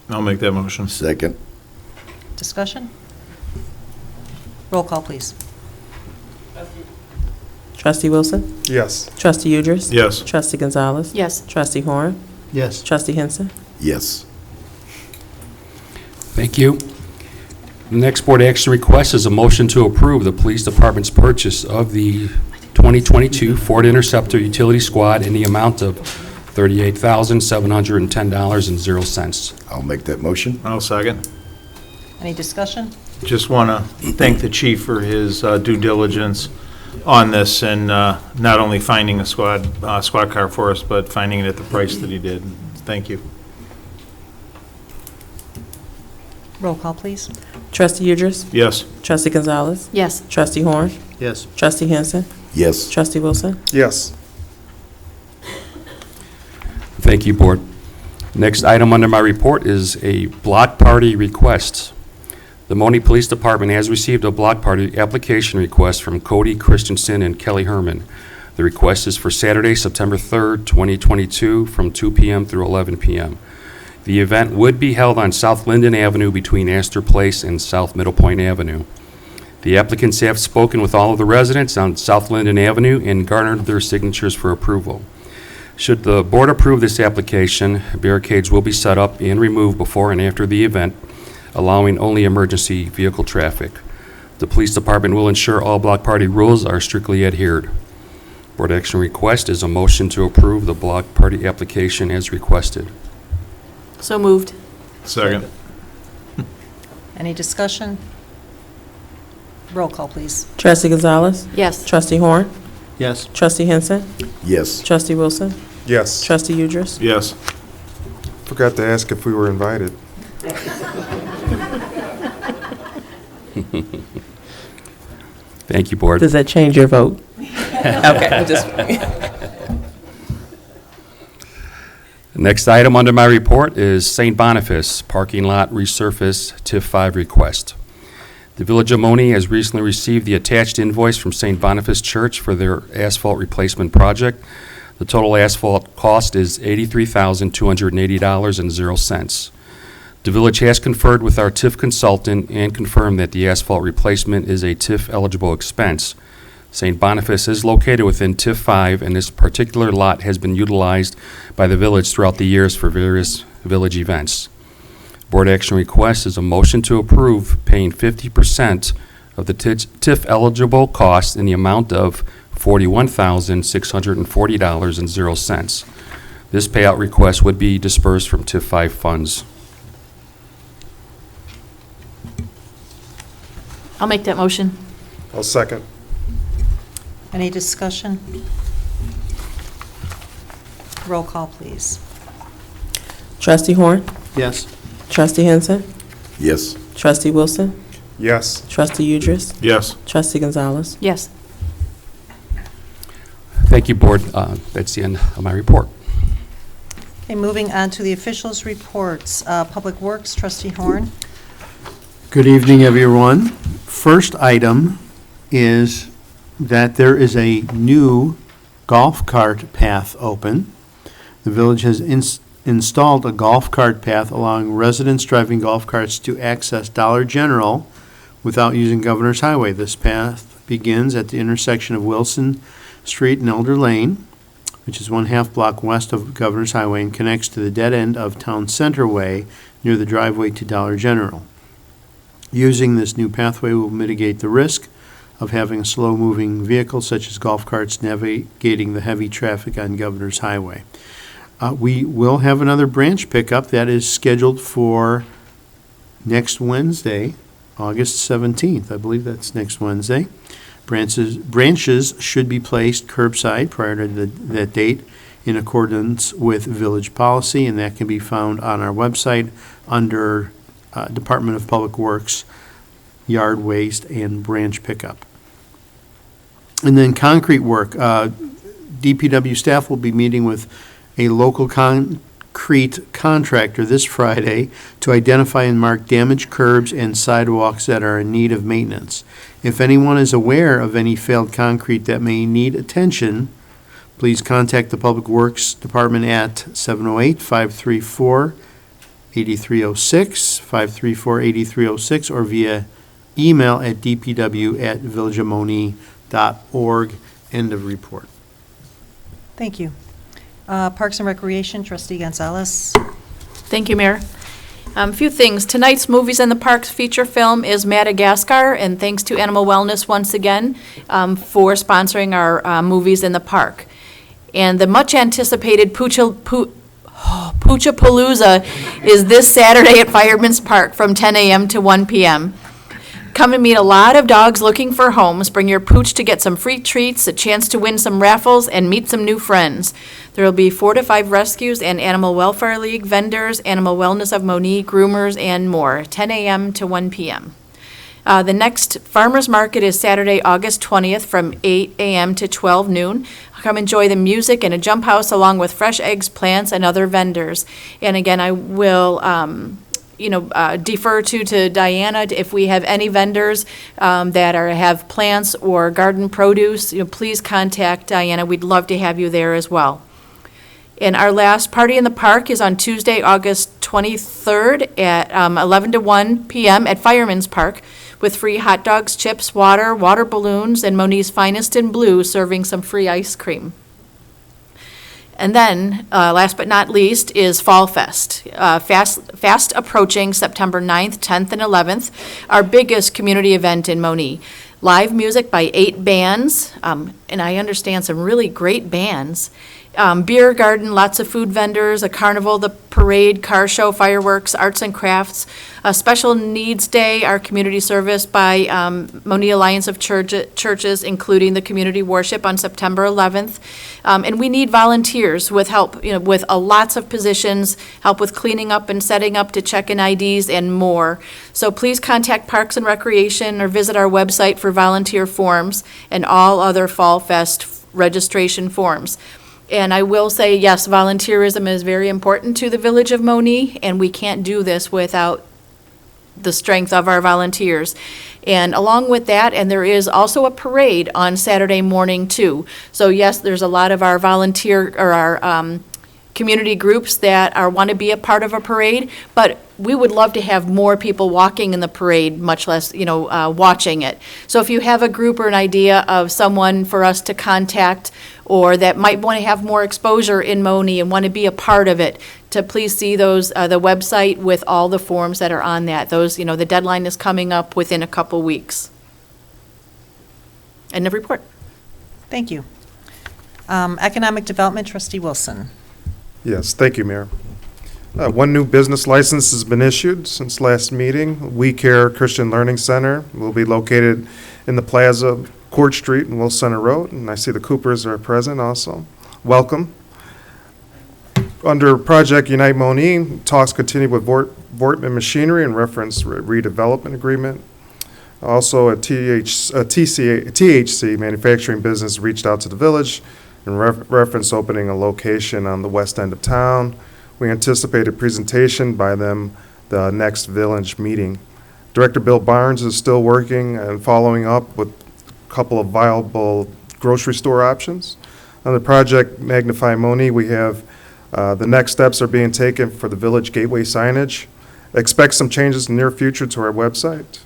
I'll make that motion. Second. Discussion? Roll call, please. Trustee Wilson? Yes. Trustee Udress? Yes. Trustee Gonzalez? Yes. Trustee Horn? Yes. Trustee Henson? Yes. Thank you. The next board action request is a motion to approve the police department's purchase of the 2022 Ford Interceptor Utility Squad in the amount of $38,710.00. I'll make that motion. I'll second. Any discussion? Just want to thank the chief for his due diligence on this and not only finding a squad car for us, but finding it at the price that he did. Thank you. Roll call, please. Trustee Udress? Yes. Trustee Gonzalez? Yes. Trustee Horn? Yes. Trustee Henson? Yes. Trustee Wilson? Yes. Thank you, Board. Next item under my report is a block party request. The Monee Police Department has received a block party application request from Cody Christensen and Kelly Herman. The request is for Saturday, September 3rd, 2022, from 2 p.m. through 11 p.m. The event would be held on South Linden Avenue between Astor Place and South Middle Point Avenue. The applicants have spoken with all of the residents on South Linden Avenue and garnered their signatures for approval. Should the board approve this application, barricades will be set up and removed before and after the event, allowing only emergency vehicle traffic. The police department will ensure all block party rules are strictly adhered. Board action request is a motion to approve the block party application as requested. So moved. Second. Any discussion? Roll call, please. Trustee Gonzalez? Yes. Trustee Horn? Yes. Trustee Henson? Yes. Trustee Wilson? Yes. Trustee Udress? Yes. Forgot to ask if we were invited. Thank you, Board. Does that change your vote? Okay, just. Next item under my report is St. Boniface parking lot resurface TIF 5 request. The Village of Monee has recently received the attached invoice from St. Boniface Church for their asphalt replacement project. The total asphalt cost is $83,280.00. The village has conferred with our TIF consultant and confirmed that the asphalt replacement is a TIF-eligible expense. St. Boniface is located within TIF 5, and this particular lot has been utilized by the village throughout the years for various village events. Board action request is a motion to approve paying 50% of the TIF-eligible cost in the amount of $41,640.00. This payout request would be dispersed from TIF 5 funds. I'll make that motion. I'll second. Any discussion? Roll call, please. Trustee Horn? Yes. Trustee Henson? Yes. Trustee Wilson? Yes. Trustee Udress? Yes. Trustee Gonzalez? Yes. Thank you, Board. That's the end of my report. Okay, moving on to the officials' reports. Public Works, Trustee Horn. Good evening, everyone. First item is that there is a new golf cart path open. The village has installed a golf cart path allowing residents driving golf carts to access Dollar General without using Governor's Highway. This path begins at the intersection of Wilson Street and Elder Lane, which is 1/2 block west of Governor's Highway, and connects to the dead end of Town Center Way near the driveway to Dollar General. Using this new pathway will mitigate the risk of having a slow-moving vehicle such as golf carts navigating the heavy traffic on Governor's Highway. We will have another branch pickup that is scheduled for next Wednesday, August 17th. I believe that's next Wednesday. Branches should be placed curbside prior to that date in accordance with village policy, and that can be found on our website under Department of Public Works, Yard Waste, and Branch Pickup. And then concrete work. DPW staff will be meeting with a local concrete contractor this Friday to identify and mark damaged curbs and sidewalks that are in need of maintenance. If anyone is aware of any failed concrete that may need attention, please contact the Public Works Department at 708-534-8306, 534-8306, or via email at dpw@villageofmonee.org, End of report. Thank you. Parks and Recreation, Trustee Gonzalez. Thank you, Mayor. A few things. Tonight's Movies in the Parks feature film is Madagascar, and thanks to Animal Wellness once again for sponsoring our movies in the park. And the much-anticipated Poochapalooza is this Saturday at Fireman's Park from 10 a.m. to 1 p.m. Come and meet a lot of dogs looking for homes. Bring your pooch to get some free treats, a chance to win some raffles, and meet some new friends. There will be 4 to 5 rescues and Animal Welfare League vendors, Animal Wellness of Monee, groomers, and more, 10 a.m. to 1 p.m. The next farmers market is Saturday, August 20th from 8 a.m. to 12 noon. Come enjoy the music and a jump house along with fresh eggs, plants, and other vendors. And again, I will defer to Diana if we have any vendors that have plants or garden produce. Please contact Diana. We'd love to have you there as well. And our last party in the park is on Tuesday, August 23rd at 11 to 1 p.m. at Firemen's Park with free hot dogs, chips, water balloons, and Monee's Finest in Blue serving some free ice cream. And then, last but not least, is Fall Fest. Fast approaching September 9th, 10th, and 11th, our biggest community event in Monee. Live music by 8 bands, and I understand some really great bands. Beer garden, lots of food vendors, a carnival, the parade, car show, fireworks, arts and crafts, a special needs day, our community service by Monee Alliance of Churches, including the community worship on September 11th. And we need volunteers with help, with lots of positions, help with cleaning up and setting up to check in IDs and more. So please contact Parks and Recreation or visit our website for volunteer forms and all other Fall Fest registration forms. And I will say, yes, volunteerism is very important to the village of Monee, and we can't do this without the strength of our volunteers. And along with that, and there is also a parade on Saturday morning too. So yes, there's a lot of our volunteer or our community groups that want to be a part of a parade, but we would love to have more people walking in the parade, much less, watching it. So if you have a group or an idea of someone for us to contact or that might want to have more exposure in Monee and want to be a part of it, to please see those, the website with all the forms that are on that. Those, the deadline is coming up within a couple weeks. End of report. Thank you. Economic Development, Trustee Wilson. Yes, thank you, Mayor. One new business license has been issued since last meeting. We Care Christian Learning Center will be located in the Plaza, Court Street and Will Center Road, and I see the Coopers are present also. Welcome. Under Project Unite Monee, talks continue with Vortman Machinery in reference redevelopment agreement. Also, a THC manufacturing business reached out to the village in reference opening a location on the west end of town. We anticipate a presentation by them the next village meeting. Director Bill Barnes is still working and following up with a couple of viable grocery store options. On the project Magnify Monee, we have the next steps are being taken for the village gateway signage. Expect some changes in the near future to our website.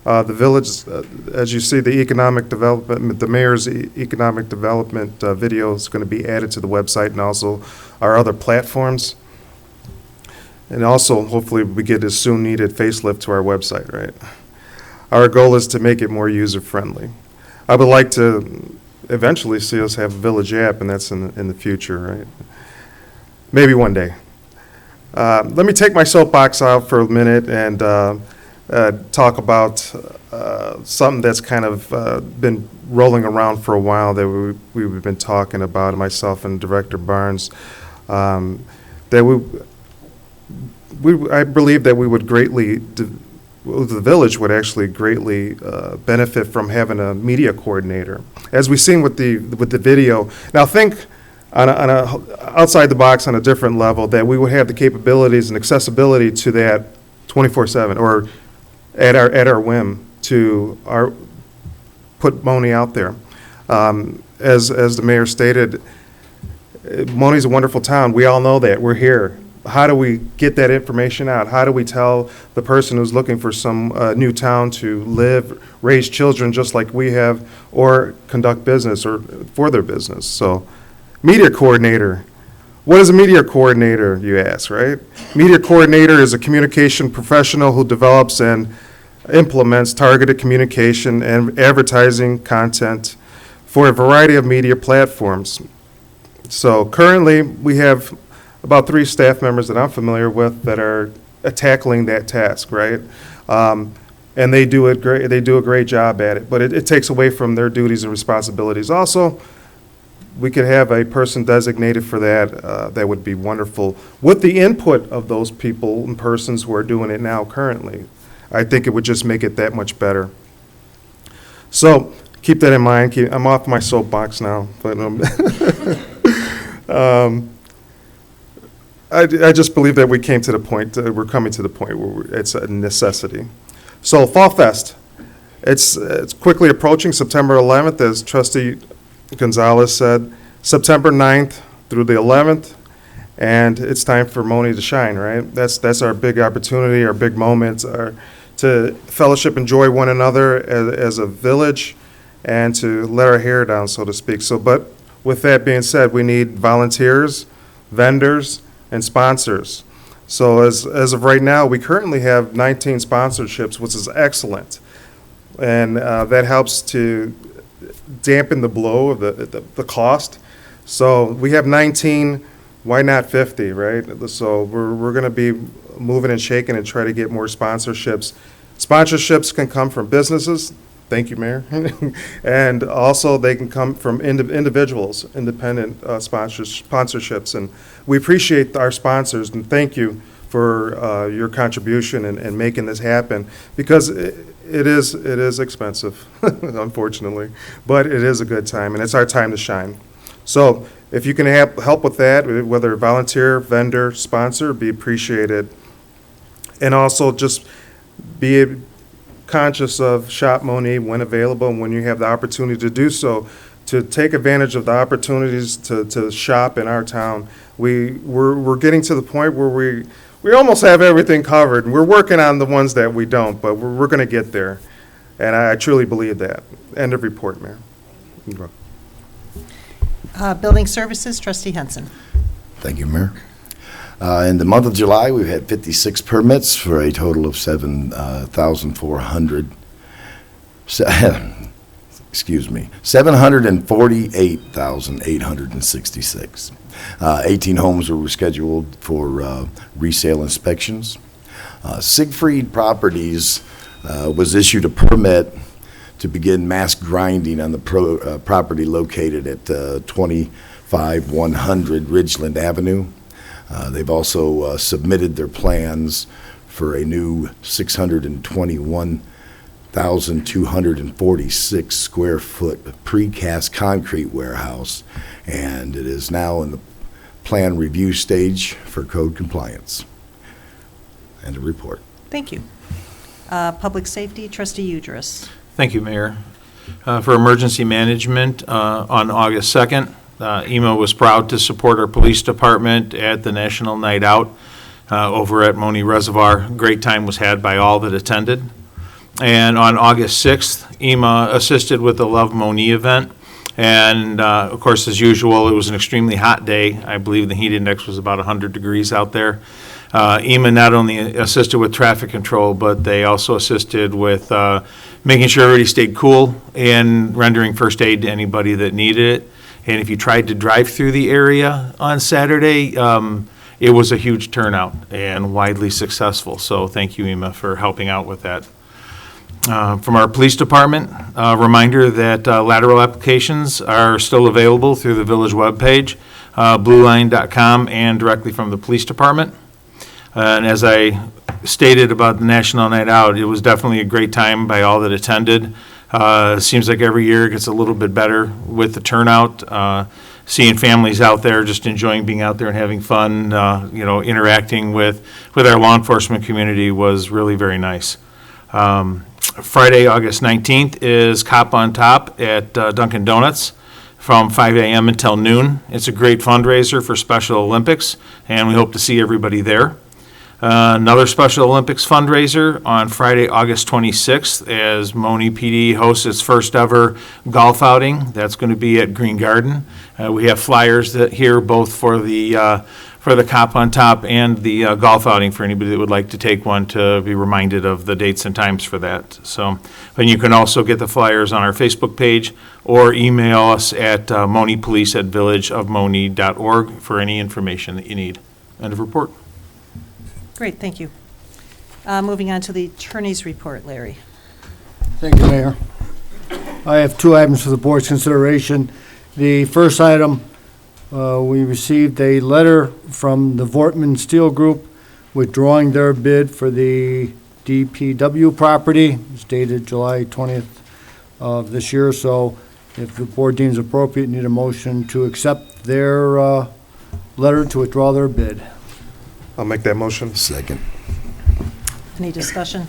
The village, as you see, the economic development, the mayor's economic development video is going to be added to the website and also our other platforms. And also, hopefully, we get a soon needed facelift to our website, right? Our goal is to make it more user-friendly. I would like to eventually see us have a village app, and that's in the future, right? Maybe one day. Let me take my soapbox out for a minute and talk about something that's kind of been rolling around for a while that we've been talking about, myself and Director Barnes, that I believe that we would greatly, the village would actually greatly benefit from having a media coordinator. As we've seen with the video, now think on a outside the box on a different level, that we would have the capabilities and accessibility to that 24/7 or at our whim to put Monee out there. As the mayor stated, Monee's a wonderful town. We all know that. We're here. how do we get that information out? How do we tell the person who's looking for some new town to live, raise children just like we have, or conduct business or for their business? So, media coordinator. What is a media coordinator, you ask, right? Media coordinator is a communication professional who develops and implements targeted communication and advertising content for a variety of media platforms. So currently, we have about 3 staff members that I'm familiar with that are tackling that task, right? And they do it great. They do a great job at it, but it takes away from their duties and responsibilities. Also, we could have a person designated for that. That would be wonderful. With the input of those people and persons who are doing it now currently, I think it would just make it that much better. So keep that in mind. I'm off my soapbox now, but I just believe that we came to the point, we're coming to the point where it's a necessity. So Fall Fest, it's quickly approaching September 11th, as Trustee Gonzalez said, September 9th through the 11th, and it's time for Monee to shine, right? That's our big opportunity, our big moments, to fellowship, enjoy one another as a village, and to let our hair down, so to speak. So, but with that being said, we need volunteers, vendors, and sponsors. So as of right now, we currently have 19 sponsorships, which is excellent. And that helps to dampen the blow of the cost. So we have 19, why not 50, right? So we're going to be moving and shaking and try to get more sponsorships. Sponsorships can come from businesses. Thank you, Mayor. And also they can come from individuals, independent sponsorships. And we appreciate our sponsors and thank you for your contribution and making this happen, because it is expensive, unfortunately, but it is a good time and it's our time to shine. So if you can help with that, whether volunteer, vendor, sponsor, be appreciated. And also just be conscious of Shop Monee when available and when you have the opportunity to do so, to take advantage of the opportunities to shop in our town. We're getting to the point where we almost have everything covered, and we're working on the ones that we don't, but we're going to get there, and I truly believe that. End of report, Mayor. Building Services, Trustee Henson. Thank you, Mayor. In the month of July, we've had 56 permits for a total of 748,866. 18 homes were scheduled for resale inspections. Siegfried Properties was issued a permit to begin mass grinding on the property located at 25100 Ridgeland Avenue. They've also submitted their plans for a new 621,246 square foot precast concrete warehouse, and it is now in the plan review stage for code compliance. And a report. Thank you. Public Safety, Trustee Udris. Thank you, Mayor. For emergency management, on August 2nd, EMA was proud to support our police department at the National Night Out over at Monee Reservoir. Great time was had by all that attended. And on August 6th, EMA assisted with the Love Monee event. And of course, as usual, it was an extremely hot day. I believe the heat index was about 100 degrees out there. EMA not only assisted with traffic control, but they also assisted with making sure everybody stayed cool and rendering first aid to anybody that needed it. And if you tried to drive through the area on Saturday, it was a huge turnout and widely successful. So thank you, EMA, for helping out with that. From our police department, a reminder that lateral applications are still available through the village webpage, blueline.com, and directly from the police department. And as I stated about the National Night Out, it was definitely a great time by all that attended. It seems like every year it gets a little bit better with the turnout. Seeing families out there, just enjoying being out there and having fun, interacting with our law enforcement community was really very nice. Friday, August 19th is Cop on Top at Dunkin' Donuts. from 5 a.m. until noon. It's a great fundraiser for Special Olympics, and we hope to see everybody there. Another Special Olympics fundraiser on Friday, August 26th, as Monee PD hosts its first ever golf outing. That's going to be at Green Garden. We have flyers here both for the Cop on Top and the golf outing for anybody that would like to take one, to be reminded of the dates and times for that. So, and you can also get the flyers on our Facebook page or email us at moneepolice@villageofmonee.org for any information that you need. End of report. Great, thank you. Moving on to the attorney's report, Larry. Thank you, Mayor. I have two items for the board's consideration. The first item, we received a letter from the Vortman Steel Group withdrawing their bid for the DPW property. It's dated July 20th of this year, so if the board deems appropriate, need a motion to accept their letter to withdraw their bid. I'll make that motion. Second. Any discussion?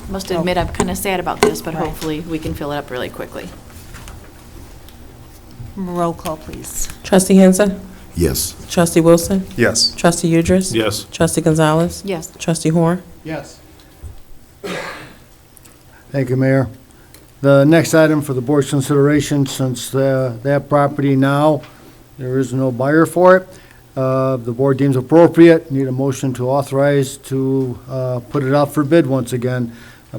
Must admit, I'm kind of sad about this, but Right. hopefully we can fill it up really quickly. Roll call, please. Trustee Henson? Yes. Trustee Wilson? Yes. Trustee Udris? Yes. Trustee Gonzalez? Yes. Trustee Horn? Yes. Thank you, Mayor. The next item for the board's consideration, since that property now, there is no buyer for it, the board deems appropriate, need a motion to authorize to put it out for bid once again.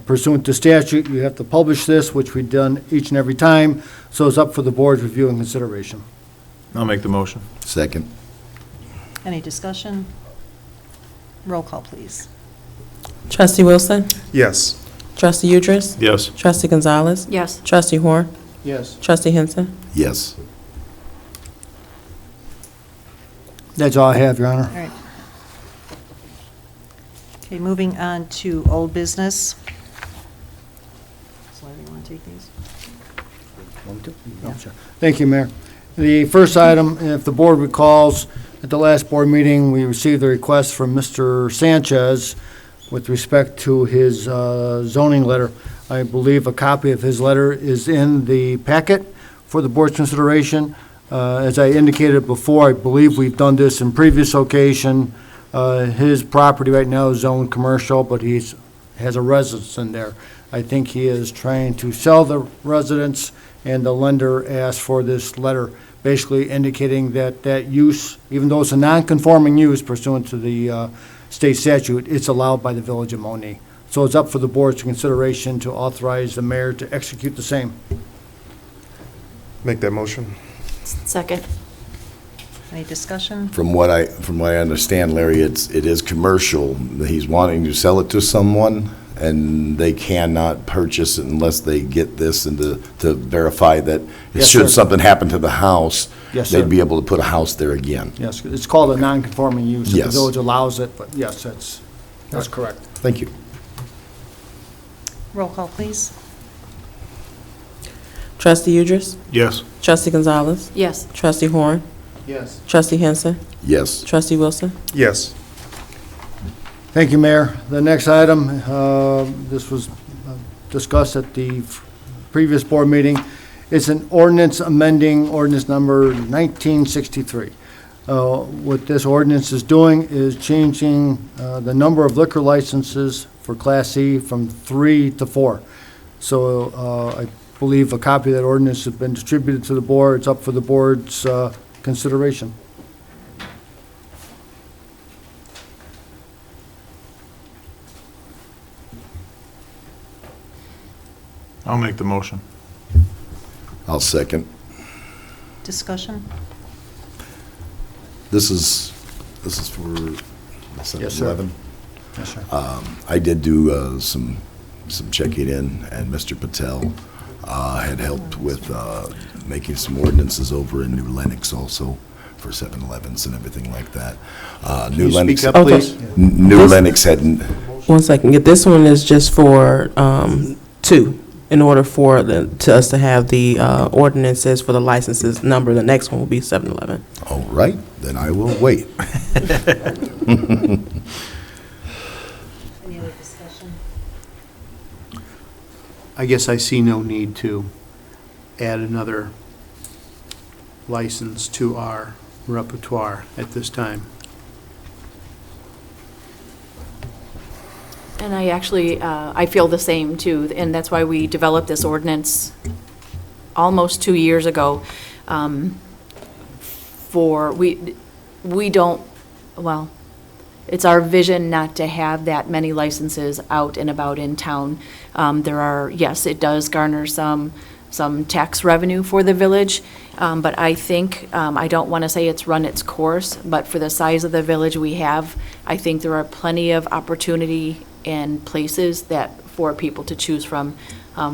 Pursuant to statute, you have to publish this, which we've done each and every time, so it's up for the board's review and consideration. I'll make the motion. Second. Any discussion? Roll call, please. Trustee Wilson? Yes. Trustee Udris? Yes. Trustee Gonzalez? Yes. Trustee Horn? Yes. Trustee Henson? Yes. That's all I have, Your Honor. All right. Okay, moving on to old business. So, Larry, you want to take these? Thank you, Mayor. The first item, if the board recalls, at the last board meeting, we received a request from Mr. Sanchez with respect to his zoning letter. I believe a copy of his letter is in the packet for the board's consideration. As I indicated before, I believe we've done this in previous occasion. His property right now is zoned commercial, but has a residence in there. I think he is trying to sell the residence, and the lender asked for this letter, basically indicating that that use, even though it's a non-conforming use pursuant to the state statute, it's allowed by the Village of Monee. So it's up for the board's consideration to authorize the mayor to execute the same. Make that motion. Second. Any discussion? From what I understand, Larry, it is commercial. He's wanting to sell it to someone, and they cannot purchase it unless they get this and to verify that Yes, should sir. something happen to the house, Yes, sir. they'd be able to put a house there again. Yes, it's called a non-conforming use. If Yes. the village allows it, but yes, that's correct. Thank you. Roll call, please. Trustee Udris? Yes. Trustee Gonzalez? Yes. Trustee Horn? Yes. Trustee Henson? Yes. Trustee Wilson? Yes. Thank you, Mayor. The next item, this was discussed at the previous board meeting. It's an ordinance amending ordinance number 1963. What this ordinance is doing is changing the number of liquor licenses for Class C from 3 to 4. So I believe a copy of that ordinance has been distributed to the board. It's up for the board's consideration. I'll make the motion. I'll second. Discussion? This is for Yes, sir. 7-Eleven. Yes, sir. I did do some checking in, and Mr. Patel had helped with making some ordinances over in New Lenox also for 7-Elevens and everything like that. New Lenox. Speak up, Okay. please. New This- Lenox hadn't. 1 second. Yeah, this one is just for 2. In order for us to have the ordinances for the licenses number, the next one will be 7-Eleven. All right, then I will wait. Any other discussion? I guess I see no need to add another license to our repertoire at this time. And I actually, I feel the same too, and that's why we developed this ordinance almost 2 years ago. We don't, well, it's our vision not to have that many licenses out and about in town. There are, yes, it does garner some tax revenue for the village, but I think, I don't want to say it's run its course, but for the size of the village we have, I think there are plenty of opportunity and places that, for people to choose from,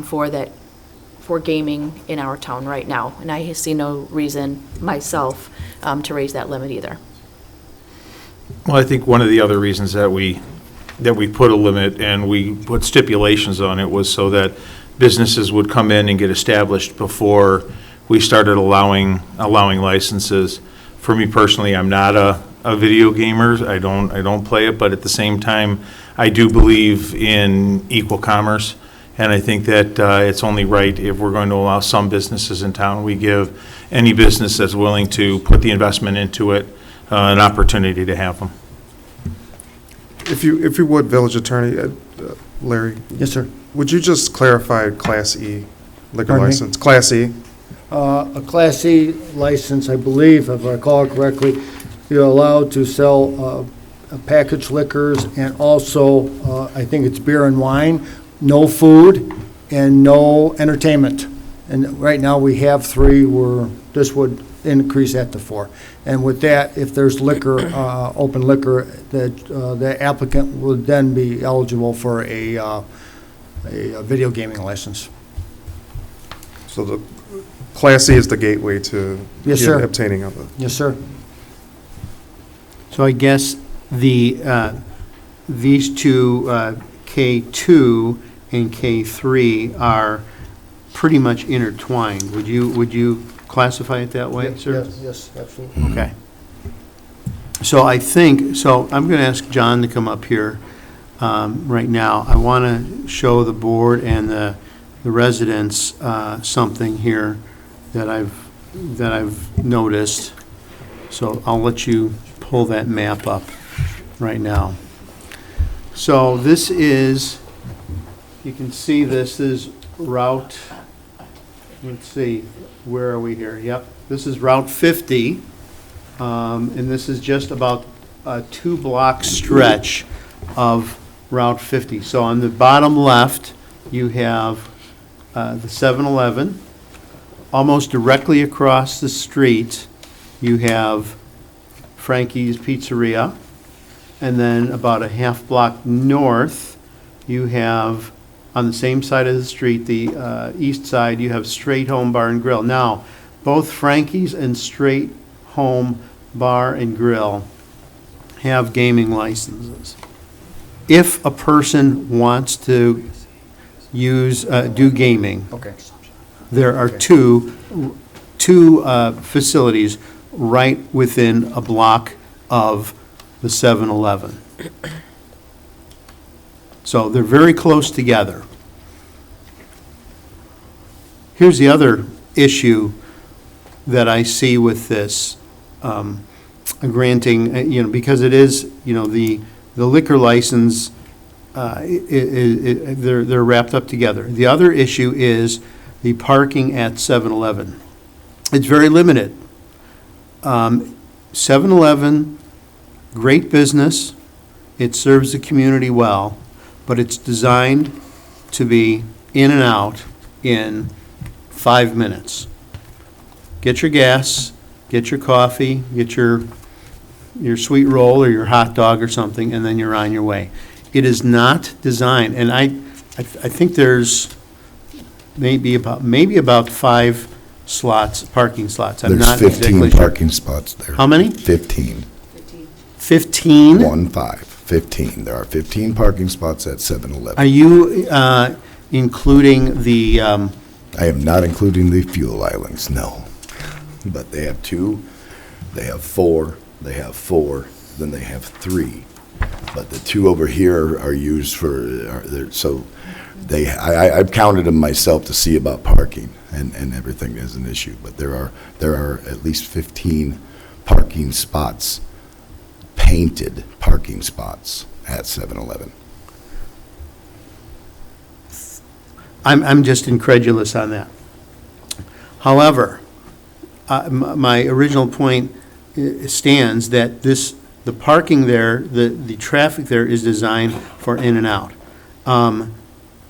for gaming in our town right now. And I see no reason myself to raise that limit either. Well, I think one of the other reasons that we put a limit and we put stipulations on it was so that businesses would come in and get established before we started allowing licenses. For me personally, I'm not a video gamer. I don't play it, but at the same time, I do believe in equal commerce, and I think that it's only right if we're going to allow some businesses in town, we give any business that's willing to put the investment into it an opportunity to have them. If you would, Village Attorney, Larry, Yes, sir. would you just clarify Class E liquor Pardon me? license? Class E? A Class C license, I believe, if I recall correctly, you're allowed to sell packaged liquors and also, I think it's beer and wine, no food, and no entertainment. And right now, we have 3, this would increase that to 4. And with that, if there's liquor, open liquor, the applicant would then be eligible for a video gaming license. So the Class E is the gateway to Yes, sir. obtaining of it. Yes, sir. So I guess these two, K2 and K3, are pretty much intertwined. Would you classify it that way, sir? Yes, absolutely. Okay. So I'm going to ask John to come up here right now. I want to show the board and the residents something here that I've noticed. So I'll let you pull that map up right now. So this is, you can see this is Route, let's see, where are we here? Yep, this is Route 50, and this is just about a 2-block stretch of Route 50. So on the bottom left, you have the 7-Eleven. Almost directly across the street, you have Frankie's Pizzeria. And then about a half block north, you have, on the same side of the street, the east side, you have Straight Home Bar and Grill. Now, both Frankie's and Straight Home Bar and Grill have gaming licenses. If a person wants to do gaming, Okay. there are two facilities right within a block of the 7-Eleven. So they're very close together. Here's the other issue that I see with this granting, because it is, the liquor license, they're wrapped up together. The other issue is the parking at 7-Eleven. It's very limited. 7-Eleven, great business. It serves the community well, but it's designed to be in and out in 5 minutes. Get your gas, get your coffee, get your sweet roll or your hot dog or something, and then you're on your way. It is not designed, and I think there's maybe about 5 slots, parking slots. I'm There's not 15 exactly sure. parking spots there. How many? 15. 15? 15. There are 15 parking spots at Are 7-Eleven. you including the, I am not including the fuel islands, no. But they have 2, they have 4, they have 4, then they have 3. but the two over here are used for, so I've counted them myself to see about parking, and everything is an issue, but there are at least 15 parking spots, painted parking spots at 7-Eleven. I'm just incredulous on that. However, my original point stands that the parking there, the traffic there is designed for in and out.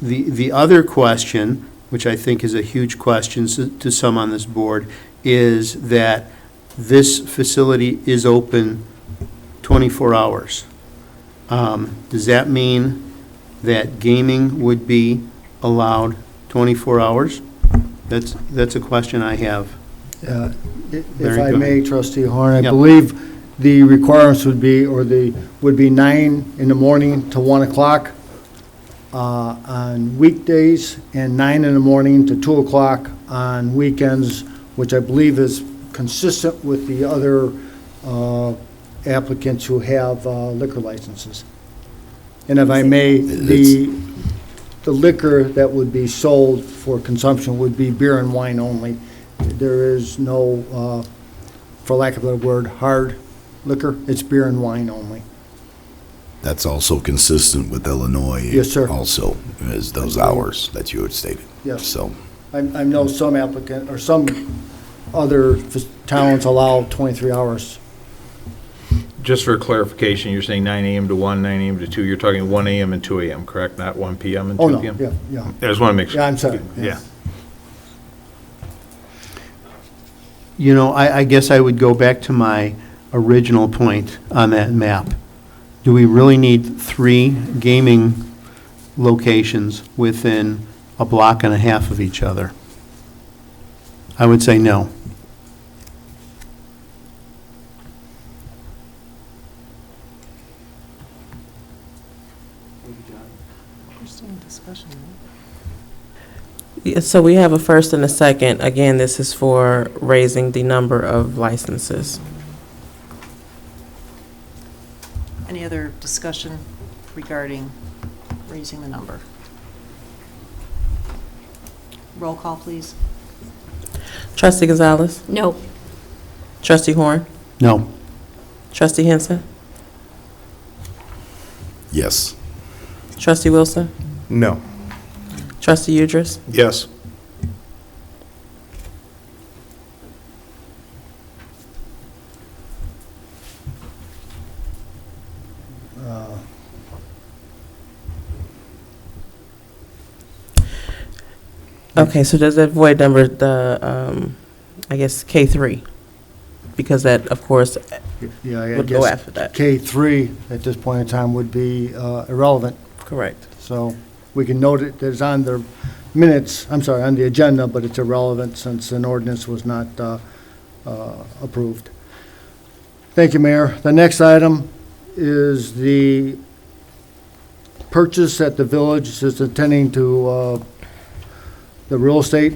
The other question, which I think is a huge question to some on this board, is that this facility is open 24 hours. Does that mean that gaming would be allowed 24 hours? That's a question I have. If Larry, I go may, ahead. Trustee Horn, I Yep. believe the requirements would be, would be 9 in the morning to 1 o'clock on weekdays, and 9 in the morning to 2 o'clock on weekends, which I believe is consistent with the other applicants who have liquor licenses. And if I may, the liquor that would be sold for consumption would be beer and wine only. There is no, for lack of a better word, hard liquor. It's beer and wine only. That's also consistent with Illinois. Yes, sir. Also, as those hours that you had stated. Yes. So, I know some applicant, or some other towns allow 23 hours. Just for clarification, you're saying 9 AM to 1, 9 AM to 2, you're talking 1 AM and 2 AM, correct? Not 1 PM and 2 Oh, no, PM? yeah. I just want to make sure. Yeah, I'm sorry. Yeah. You know, I guess I would go back to my original point on that map. Do we really need 3 gaming locations within a block and a half of each other? I would say no. Yeah, so we have a first and a second. Again, this is for raising the number of licenses. Any other discussion regarding raising the number? Roll call, please. Trustee Gonzalez? No. Trustee Horn? No. Trustee Henson? yes. Trustee Wilson? No. Trustee Udris? Yes. Okay, so does that void number I guess, K3? Because that, of course, Yeah, I would go guess after that. K3 at this point in time would be irrelevant. Correct. So we can note it, that it's on the minutes, I'm sorry, on the agenda, but it's irrelevant since an ordinance was not approved. Thank you, Mayor. The next item is the purchase that the village is intending to, the real estate,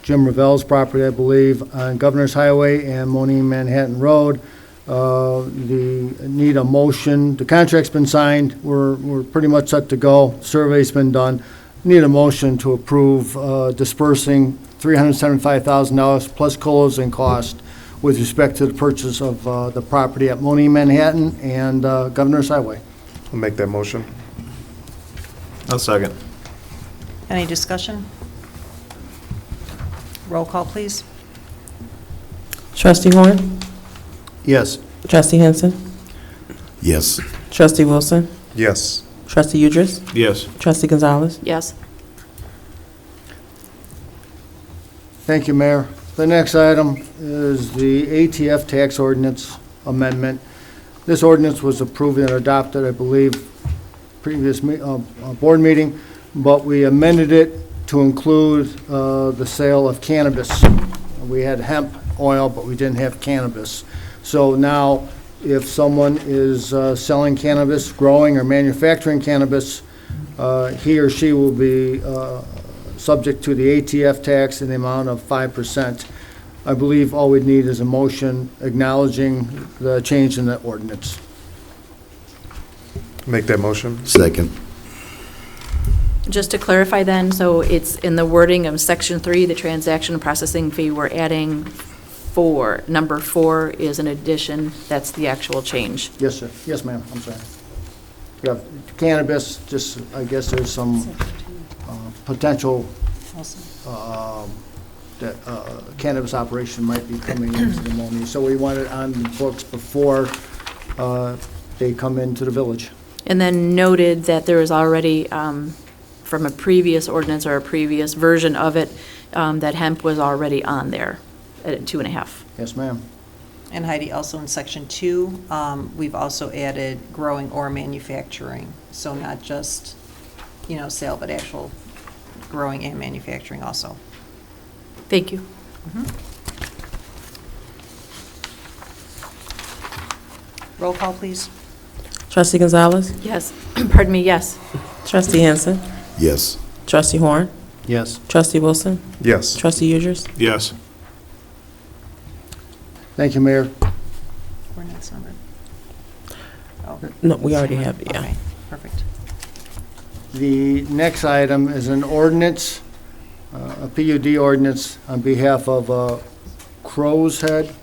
Jim Ravel's property, I believe, on Governor's Highway and Monee Manhattan Road. Need a motion. The contract's been signed. We're pretty much set to go. Survey's been done. Need a motion to approve dispersing $375,000 plus COLAs and cost with respect to the purchase of the property at Monee Manhattan and Governor's Highway. I'll make that motion. I'll second. Any discussion? Roll call, please. Trustee Horn? Yes. Trustee Henson? Yes. Trustee Wilson? Yes. Trustee Udris? Yes. Trustee Gonzalez? Yes. Thank you, Mayor. The next item is the ATF Tax Ordinance Amendment. This ordinance was approved and adopted, I believe, previous board meeting, but we amended it to include the sale of cannabis. We had hemp oil, but we didn't have cannabis. So now, if someone is selling cannabis, growing or manufacturing cannabis, he or she will be subject to the ATF tax in the amount of 5%. I believe all we need is a motion acknowledging the change in the ordinance. Make that motion. Second. Just to clarify then, so it's in the wording of section 3, the transaction processing fee, we're adding 4. Number 4 is an addition, that's the actual change. Yes, sir. Yes, ma'am. I'm sorry. Yeah, cannabis, just, I guess there's some potential that cannabis operation might be coming into the Monee. So we want it on the books before they come into the village. And then noted that there is already, from a previous ordinance or a previous version of it, that hemp was already on there at 2.5. Yes, ma'am. And Heidi, also in section 2, we've also added growing or manufacturing. So not just, sale, but actual growing and manufacturing also. Thank you. Roll call, please. Trustee Gonzalez? Yes, pardon me, yes. Trustee Henson? Yes. Trustee Horn? Yes. Trustee Wilson? Yes. Trustee Uders? Yes. Thank you, Mayor. Ordinance number. Oh, No, we already have it, yeah. okay, perfect. The next item is an ordinance, a PUD ordinance on behalf of Crow's Head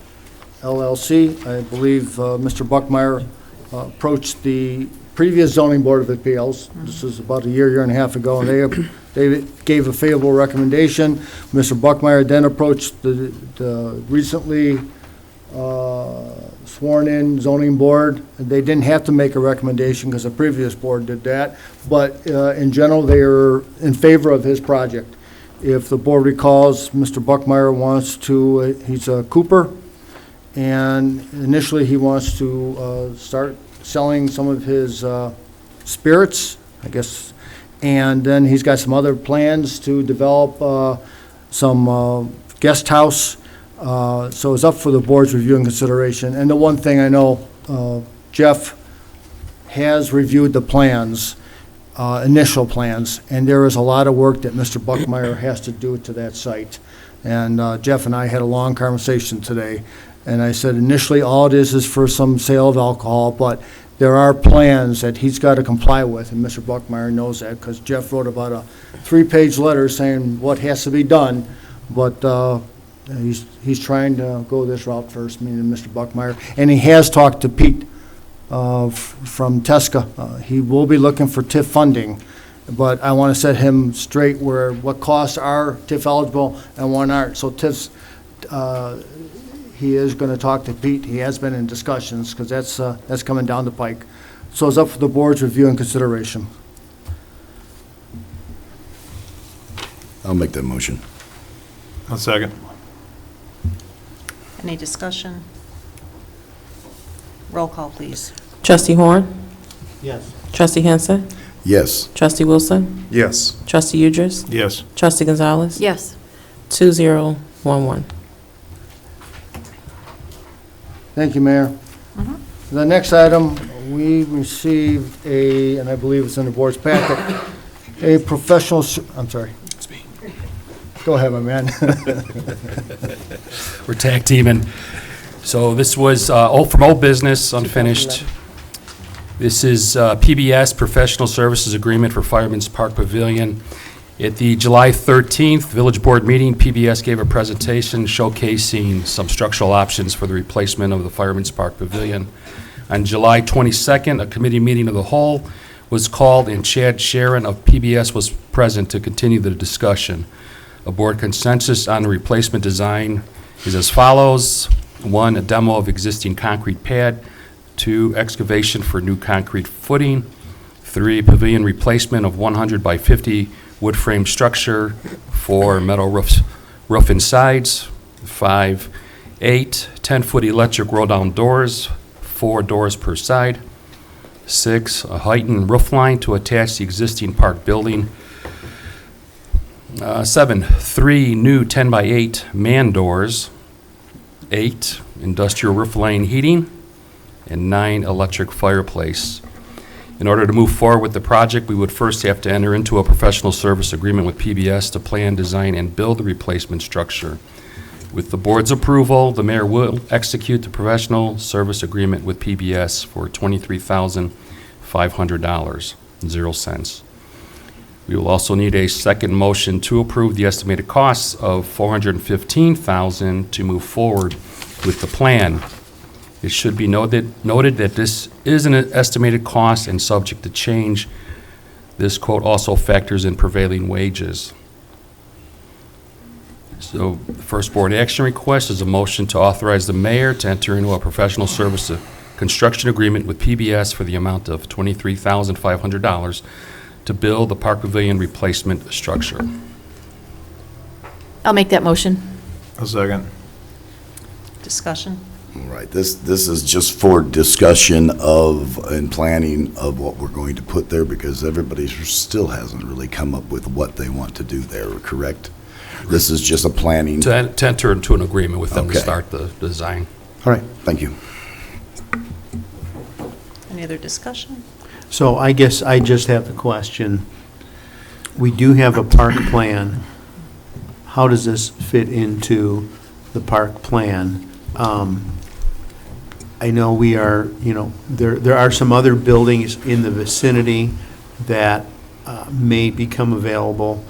LLC. I believe Mr. Buckmeyer approached the previous zoning board of appeals. This was about a year and a half ago, and they gave a favorable recommendation. Mr. Buckmeyer then approached the recently sworn-in zoning board. They didn't have to make a recommendation because the previous board did that, but in general, they are in favor of his project. If the board recalls, Mr. Buckmeyer wants to, he's a Cooper, and initially he wants to start selling some of his spirits, I guess, and then he's got some other plans to develop some guest house. So it's up for the board's review and consideration. And the one thing I know, Jeff has reviewed the plans, initial plans, and there is a lot of work that Mr. Buckmeyer has to do to that site. And Jeff and I had a long conversation today, and I said initially all it is for some sale of alcohol, but there are plans that he's got to comply with, and Mr. Buckmeyer knows that because Jeff wrote about a 3-page letter saying what has to be done, but he's trying to go this route first, meaning Mr. Buckmeyer, and he has talked to Pete from Tesca. He will be looking for TIF funding, but I want to set him straight where what costs are TIF eligible and what aren't. So TIFs, he is going to talk to Pete. He has been in discussions because that's coming down the pike. So it's up for the board's review and consideration. I'll make that motion. I'll second. Any discussion? Roll call, please. Trustee Horn? Yes. Trustee Henson? Yes. Trustee Wilson? Yes. Trustee Uders? Yes. Trustee Gonzalez? Yes. 2011. Thank you, Mayor. The next item, we received and I believe it's in the board's packet, a professional, I'm sorry. It's me. Go ahead, my man. We're tag teaming. So this was from old business, unfinished. This is PBS, Professional Services Agreement for Firemen's Park Pavilion. At the July 13th Village Board meeting, PBS gave a presentation showcasing some structural options for the replacement of the Firemen's Park Pavilion. On July 22nd, a committee meeting of the whole was called, and Chad Sharon of PBS was present to continue the discussion. A board consensus on the replacement design is as follows. 1, a demo of existing concrete pad. 2, excavation for new concrete footing. 3, pavilion replacement of 100 by 50 wood frame structure. 4, metal roof and sides. 5, 8, 10-foot electric roll-down doors, 4 doors per side. 6, a heightened roof line to attach the existing park building. 7, 3 new 10 by 8 man doors. 8, industrial roof line heating. And 9, electric fireplace. In order to move forward with the project, we would first have to enter into a professional service agreement with PBS to plan, design, and build the replacement structure. With the board's approval, the mayor will execute the professional service agreement with PBS for $500, 0 cents. We will also need a second motion to approve the estimated costs of $415,000 to move forward with the plan. It should be noted that this is an estimated cost and subject to change. This quote also factors in prevailing wages. So the first board action request is a motion to authorize the mayor to enter into a professional service construction agreement with PBS for the amount of $23,500 to build the Park Pavilion replacement structure. I'll make that motion. A second. Discussion? All right, this is just for discussion of and planning of what we're going to put there, because everybody still hasn't really come up with what they want to do there, correct? This is just a planning. To enter into an agreement with them to Okay. start the design. All right, thank you. Any other discussion? So I guess I just have the question. We do have a park plan. How does this fit into the park plan? I know we are, there are some other buildings in the vicinity that may become available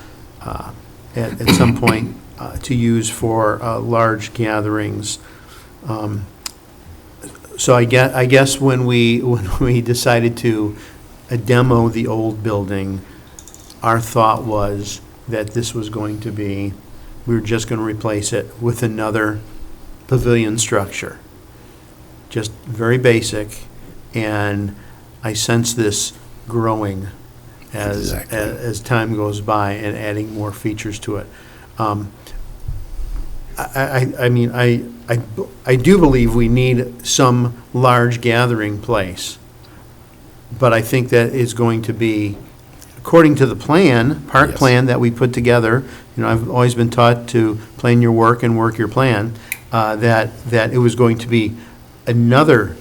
at some point to use for large gatherings. So I guess when we decided to demo the old building, our thought was that this was going to be, we were just going to replace it with another pavilion structure. Just very basic, and I sense this growing as Exactly. as time goes by and adding more features to it. I mean, I do believe we need some large gathering place, but I think that is going to be, according to the plan, park Yes. plan that we put together, I've always been taught to plan your work and work your plan, that it was going to be another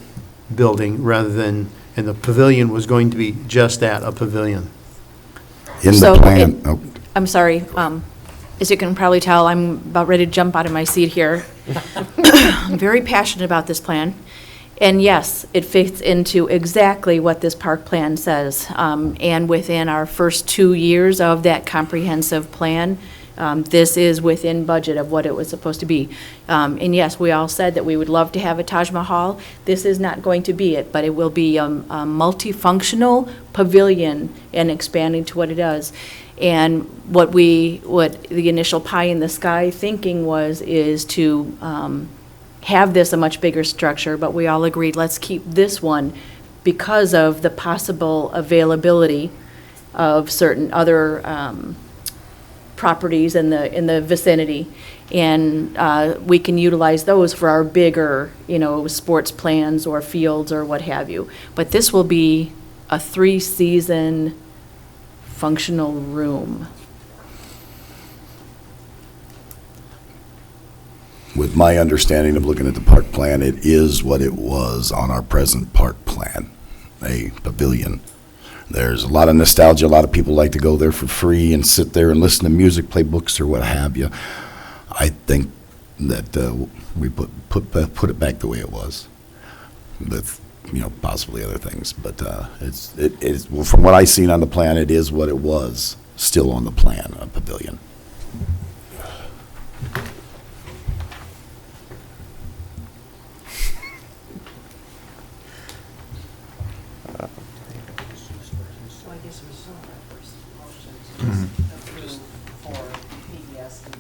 building rather than, and the pavilion was going to be just that, a pavilion. In the So plan, oh, I'm sorry, as you can probably tell, I'm about ready to jump out of my seat here. I'm very passionate about this plan. And yes, it fits into exactly what this park plan says. And within our first 2 years of that comprehensive plan, this is within budget of what it was supposed to be. And yes, we all said that we would love to have a Taj Mahal. This is not going to be it, but it will be a multifunctional pavilion and expanding to what it does. And what the initial pie in the sky thinking is to have this a much bigger structure, but we all agreed, let's keep this one because of the possible availability of certain other properties in the vicinity. And we can utilize those for our bigger, sports plans or fields or what have you. But this will be a 3-season functional room. with my understanding of looking at the park plan, it is what it was on our present park plan, a pavilion. There's a lot of nostalgia. A lot of people like to go there for free and sit there and listen to music, play books, or what have you. I think that we put it back the way it was, with possibly other things. But it's well, from what I seen on the plan, it is what it was, still on the plan, a pavilion. So I guess we saw that first motion to approve for PBS to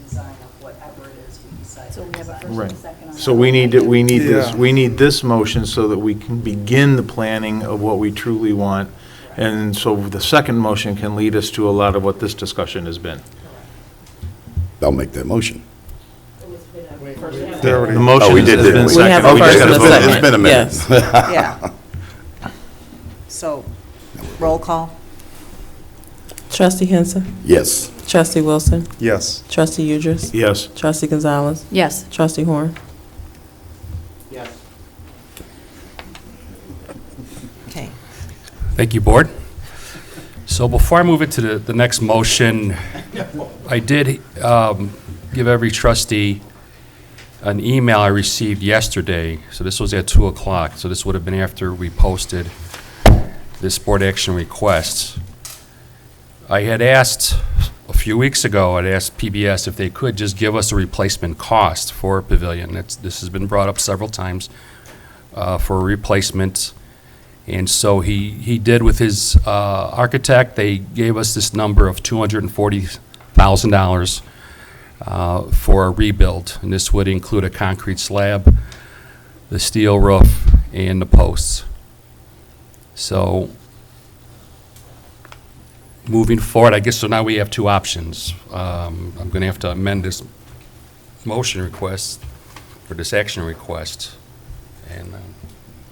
design of whatever it is we decide. So we have a first Right. and a second on that. So we need this, Yeah. we need this motion so that we can begin the planning of what we truly want. And so the second motion can lead us to a lot of what this discussion has been. I'll make that motion. The motion Oh, we has did, been didn't we? We have seconded. a We just first gotta and a vote on second. it. It's been a minute. Yes. Yeah. So, roll call? Trustee Henson. Yes. Trustee Wilson. Yes. Trustee Udris. Yes. Trustee Gonzalez. Yes. Trustee Horn. Yes. Okay. Thank you, Board. So before I move into the next motion, I did give every trustee an email I received yesterday. So this was at 2 o'clock, so this would have been after we posted. this board action request. I had asked, a few weeks ago, I'd asked PBS if they could just give us a replacement cost for a pavilion. This has been brought up several times for a replacement. And so he did with his architect. They gave us this number of $240,000 for a rebuild. And this would include a concrete slab, the steel roof, and the posts. So moving forward, I guess, so now we have two options. I'm going to have to amend this motion request, or this action request. And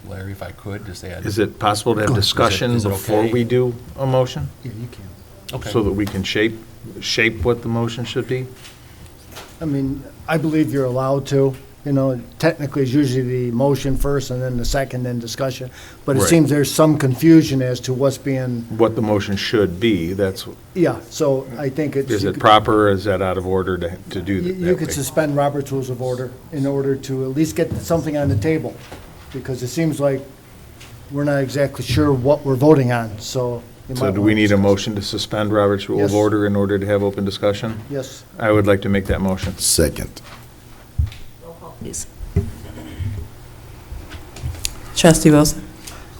Larry, if I could, just add. Is it possible to have discussion is it before okay? we do a motion? Yeah, you can. Okay. So that we can shape what the motion should be? I mean, I believe you're allowed to. You know, technically, it's usually the motion first and then the second, then discussion. But it Right. seems there's some confusion as to what's being, What the motion should be, that's, yeah, so I think it's. is you it could- proper, is that out of order to do You that could way? suspend Robert's Rules of Order in order to at least get something on the table, because it seems like we're not exactly sure what we're voting on, so. you So might do wanna we need a discuss. motion to suspend Robert's Rule of Yes. Order in order to have open discussion? Yes. I would like to make that motion. Second. Roll call, please. Trustee Wilson,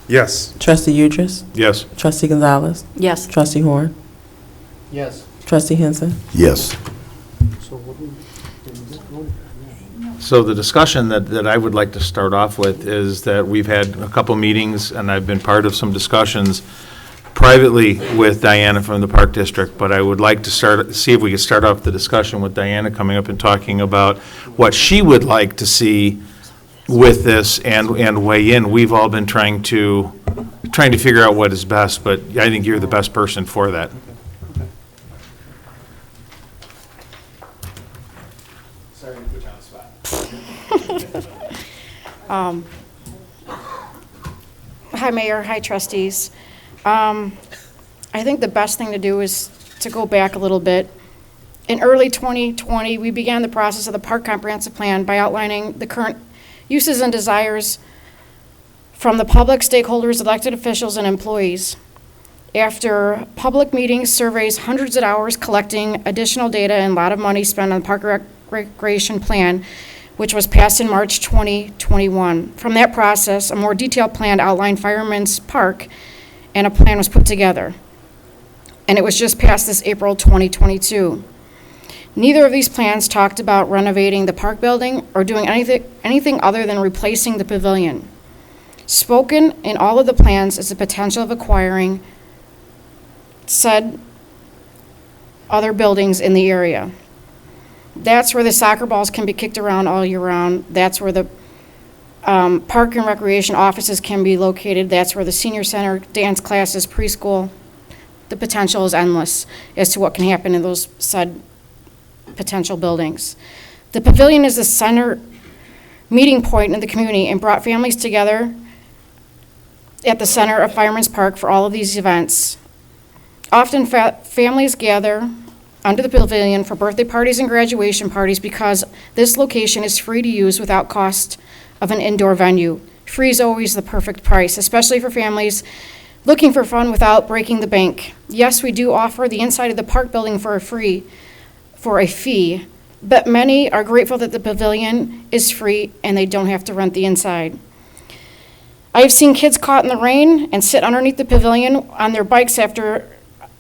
Yes. Trustee Udris, Yes. Trustee Gonzalez, Yes. Trustee Horn, Yes. Trustee Henson. Yes. So the discussion that I would like to start off with is that we've had a couple meetings, and I've been part of some discussions privately with Diana from the Park District, but I would like to see if we could start off the discussion with Diana coming up and talking about what she would like to see with this and weigh in. We've all been trying to figure out what is best, but I think you're the best person for that. Sorry to put you on the spot. Hi, Mayor. Hi, trustees. I think the best thing to do is to go back a little bit. In early 2020, we began the process of the Park Comprehensive Plan by outlining the current uses and desires from the public, stakeholders, elected officials, and employees. After public meetings, surveys, hundreds of hours collecting additional data, and a lot of money spent on the Park Recreation Plan, which was passed in March 2021. From that process, a more detailed plan outlined Firemen's Park, and a plan was put together. And it was just passed this April 2022. Neither of these plans talked about renovating the park building or doing anything other than replacing the pavilion. Spoken in all of the plans is the potential of acquiring said other buildings in the area. That's where the soccer balls can be kicked around all year round. That's where the park and recreation offices can be located. That's where the senior center, dance classes, preschool. The potential is endless as to what can happen in those said potential buildings. The pavilion is the center meeting point in the community and brought families together at the center of Firemen's Park for all of these events. Often families gather under the pavilion for birthday parties and graduation parties because this location is free to use without cost of an indoor venue. Free is always the perfect price, especially for families looking for fun without breaking the bank. Yes, we do offer the inside of the park building for a fee, but many are grateful that the pavilion is free and they don't have to rent the inside. I have seen kids caught in the rain and sit underneath the pavilion on their bikes after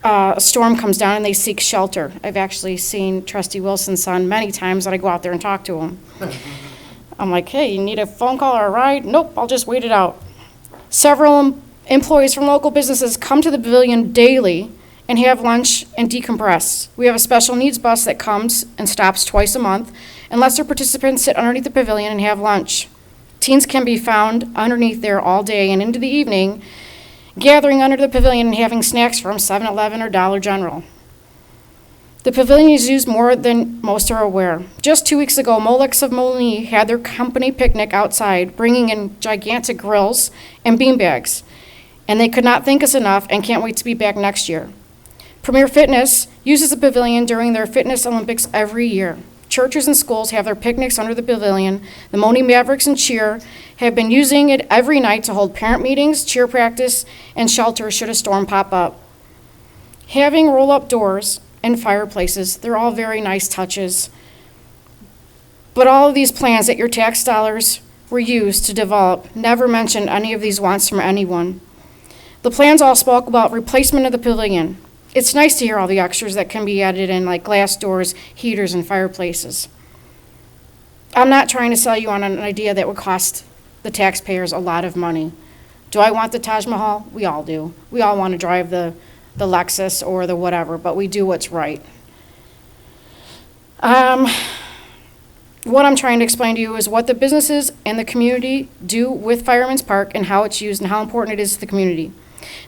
a storm comes down and they seek shelter. I've actually seen Trustee Wilson's son many times that I go out there and talk to him. I'm like, hey, you need a phone call or a ride? Nope, I'll just wait it out. Several employees from local businesses come to the pavilion daily and have lunch and decompress. We have a special needs bus that comes and stops twice a month and lets their participants sit underneath the pavilion and have lunch. Teens can be found underneath there all day and into the evening, gathering under the pavilion and having snacks from 7-Eleven or Dollar General. The pavilion is used more than most are aware. Just 2 weeks ago, Molex of Monee had their company picnic outside, bringing in gigantic grills and beanbags. And they could not thank us enough and can't wait to be back next year. Premier Fitness uses the pavilion during their fitness Olympics every year. churches and schools have their picnics under the pavilion. The Monee Mavericks and Cheer have been using it every night to hold parent meetings, cheer practice, and shelter should a storm pop up. Having roll-up doors and fireplaces, they're all very nice touches. But all of these plans that your tax dollars were used to develop never mentioned any of these wants from anyone. The plans all spoke about replacement of the pavilion. It's nice to hear all the extras that can be added in, like glass doors, heaters, and fireplaces. I'm not trying to sell you on an idea that would cost the taxpayers a lot of money. Do I want the Taj Mahal? We all do. We all want to drive the Lexus or the whatever, but we do what's right. What I'm trying to explain to you is what the businesses and the community do with Fireman's Park and how it's used and how important it is to the community.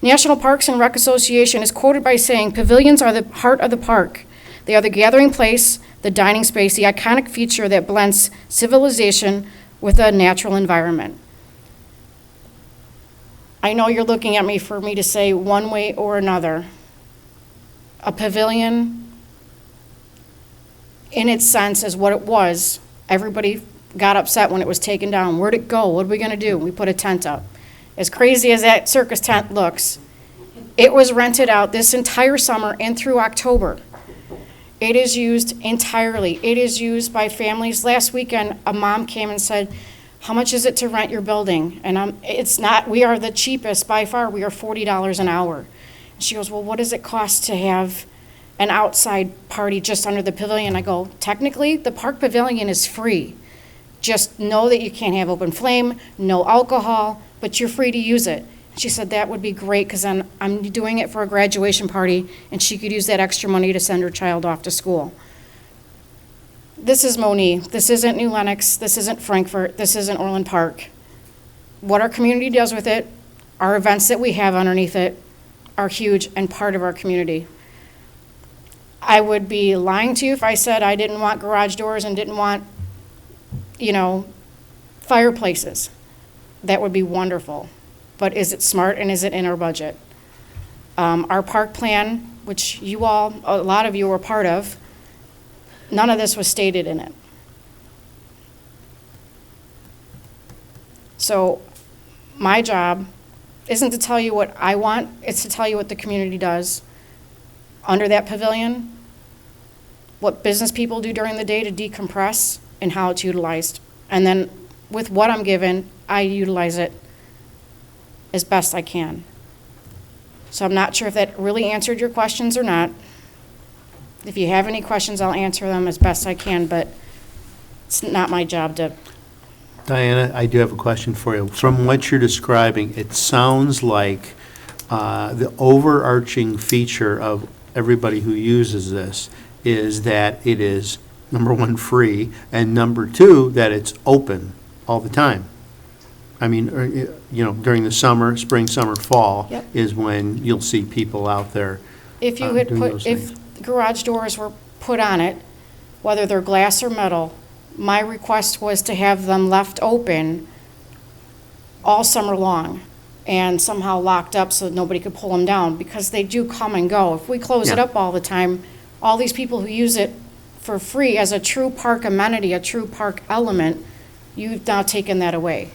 National Parks and Rec Association is quoted by saying, "Pavilions are the heart of the park. They are the gathering place, the dining space, the iconic feature that blends civilization with a natural environment." I know you're looking at me for me to say one way or another. A pavilion, in its sense, is what it was. Everybody got upset when it was taken down. Where'd it go? What are we going to do? We put a tent up. As crazy as that circus tent looks, it was rented out this entire summer and through October. It is used entirely. It is used by families. Last weekend, a mom came and said, "How much is it to rent your building?" And it's not, we are the cheapest by far. We are $40 an hour. And she goes, "Well, what does it cost to have an outside party just under the pavilion?" I go, "Technically, the park pavilion is free. Just know that you can't have open flame, no alcohol, but you're free to use it." She said, "That would be great, because then I'm doing it for a graduation party, and she could use that extra money to send her child off to school." This is Monee. This isn't New Lenox. This isn't Frankfurt. This isn't Orland Park. What our community does with it, our events that we have underneath it, are huge and part of our community. I would be lying to you if I said I didn't want garage doors and didn't want, fireplaces. That would be wonderful. But is it smart and is it in our budget? Our park plan, which a lot of you were part of, none of this was stated in it. So my job isn't to tell you what I want, it's to tell you what the community does under that pavilion, what business people do during the day to decompress, and how it's utilized. And then with what I'm given, I utilize it as best I can. So I'm not sure if that really answered your questions or not. If you have any questions, I'll answer them as best I can, but it's not my job to. Diana, I do have a question for you. From what you're describing, it sounds like the overarching feature of everybody who uses this is that it is, number one, free, and number two, that it's open all the time. I mean, during the summer, spring, summer, fall, Yep. is when you'll see people out there. If you had doing those if things. garage doors were put on it, whether they're glass or metal, my request was to have them left open all summer long and somehow locked up so that nobody could pull them down, because they do come and go. If we close it Yeah. up all the time, all these people who use it for free as a true park amenity, a true park element, you've now taken that away.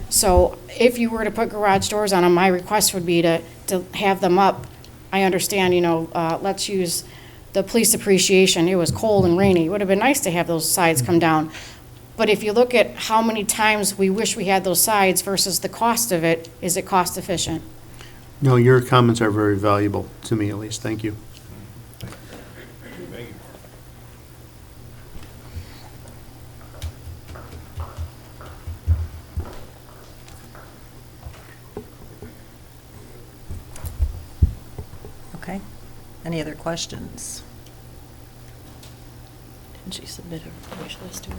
So if you were to put garage doors on them, my request would be to have them up. I understand, let's use the police appreciation. It was cold and rainy. It would have been nice to have those sides come down. But if you look at how many times we wish we had those sides versus the cost of it, is it cost efficient? No, your comments are very valuable, to me at least. Thank you. Okay. Any other questions? Didn't she submit a wish list to us?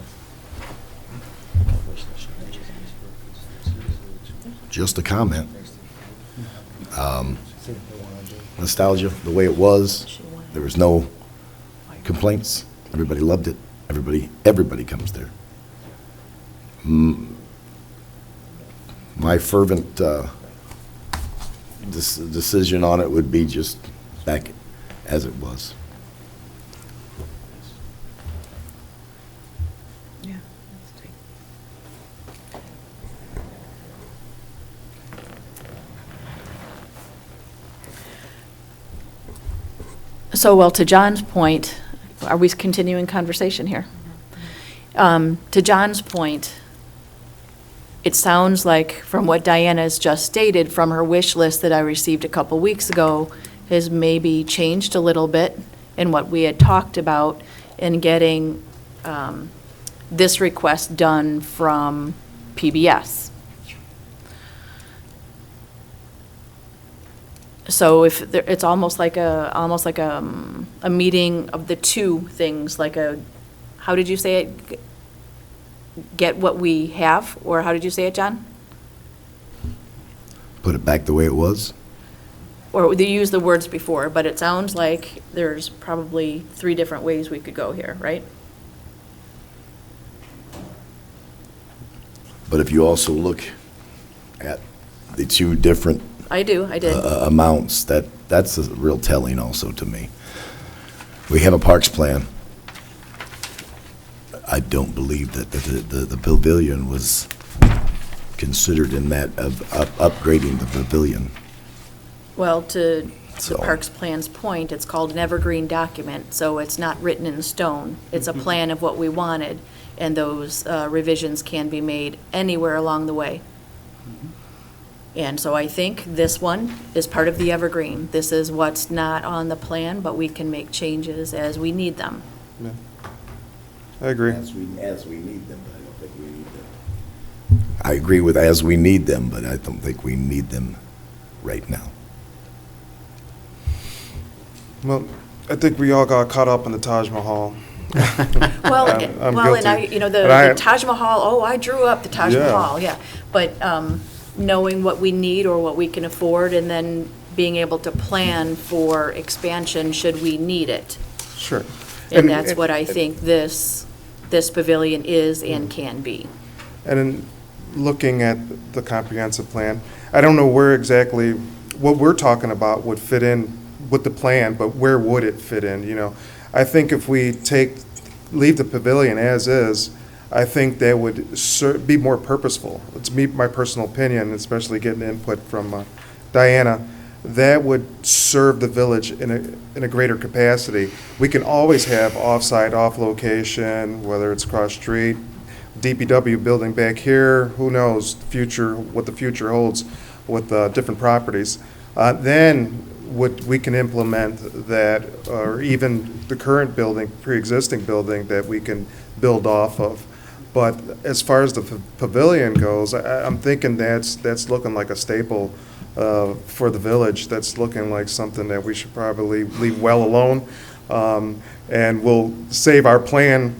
Just a comment. Nostalgia, the way it was, there was no complaints. Everybody loved it. Everybody comes there. My fervent decision on it would be just back as it was. So, well, to John's point, are we continuing conversation here? To John's point, it sounds like from what Diana's just stated, from her wish list that I received a couple weeks ago, has maybe changed a little bit in what we had talked about in getting this request done from PBS. So if there, it's almost like a meeting of the two things, like a, how did you say it? Get what we have, or how did you say it, John? Put it back the way it was? Or they used the words before, but it sounds like there's probably 3 different ways we could go here, right? But if you also look at the 2 different I did. amounts, that's a real telling also to me. We have a parks plan. I don't believe that the pavilion was considered in that of upgrading the pavilion. Well, to So- the Parks Plan's point, it's called an evergreen document, so it's not written in stone. It's a plan of what we wanted, and those revisions can be made anywhere along the way. And so I think this one is part of the evergreen. This is what's not on the plan, but we can make changes as we need them. Yeah. I agree. As we need them, but I don't think we need them. I agree with as we need them, but I don't think we need them right now. Well, I think we all got caught up in the Taj Mahal. Well, I'm well, and I, guilty. you know, And I- the Taj Mahal, oh, I drew up the Taj Yeah. Mahal, yeah. But knowing what we need or what we can afford, and then being able to plan for expansion should we need it. Sure. And that's what I think this pavilion is and can be. And in looking at the comprehensive plan, I don't know where exactly, what we're talking about would fit in with the plan, but where would it fit in, you know? I think if we leave the pavilion as is, I think that would be more purposeful. It's my personal opinion, especially getting input from Diana. That would serve the village in a greater capacity. We can always have off-site, off-location, whether it's cross-street, DPW building back here, who knows what the future holds with different properties. Then we can implement that, or even the current building, pre-existing building that we can build off of. But as far as the pavilion goes, I'm thinking that's looking like a staple for the village. That's looking like something that we should probably leave well alone. And we'll save our plan,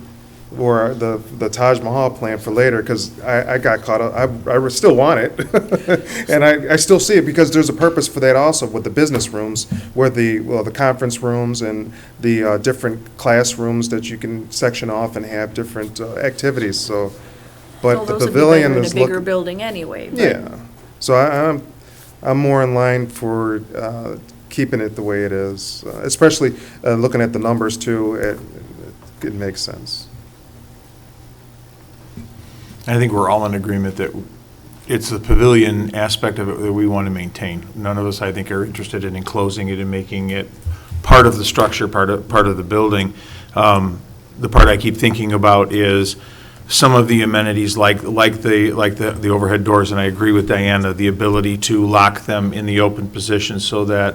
or the Taj Mahal plan, for later, because I got caught up. I still want it. And I still see it, because there's a purpose for that also with the business rooms, where the conference rooms and the different classrooms that you can section off and have different activities, so. But Well, the those would be pavilion better in is a bigger look. building anyway. but- Yeah, so I'm more in line for keeping it the way it is, especially looking at the numbers too, it makes sense. I think we're all in agreement that it's the pavilion aspect of it that we want to maintain. None of us, I think, are interested in enclosing it and making it part of the structure, part of the building. The part I keep thinking about is some of the amenities like the overhead doors, and I agree with Diana, the ability to lock them in the open position so that,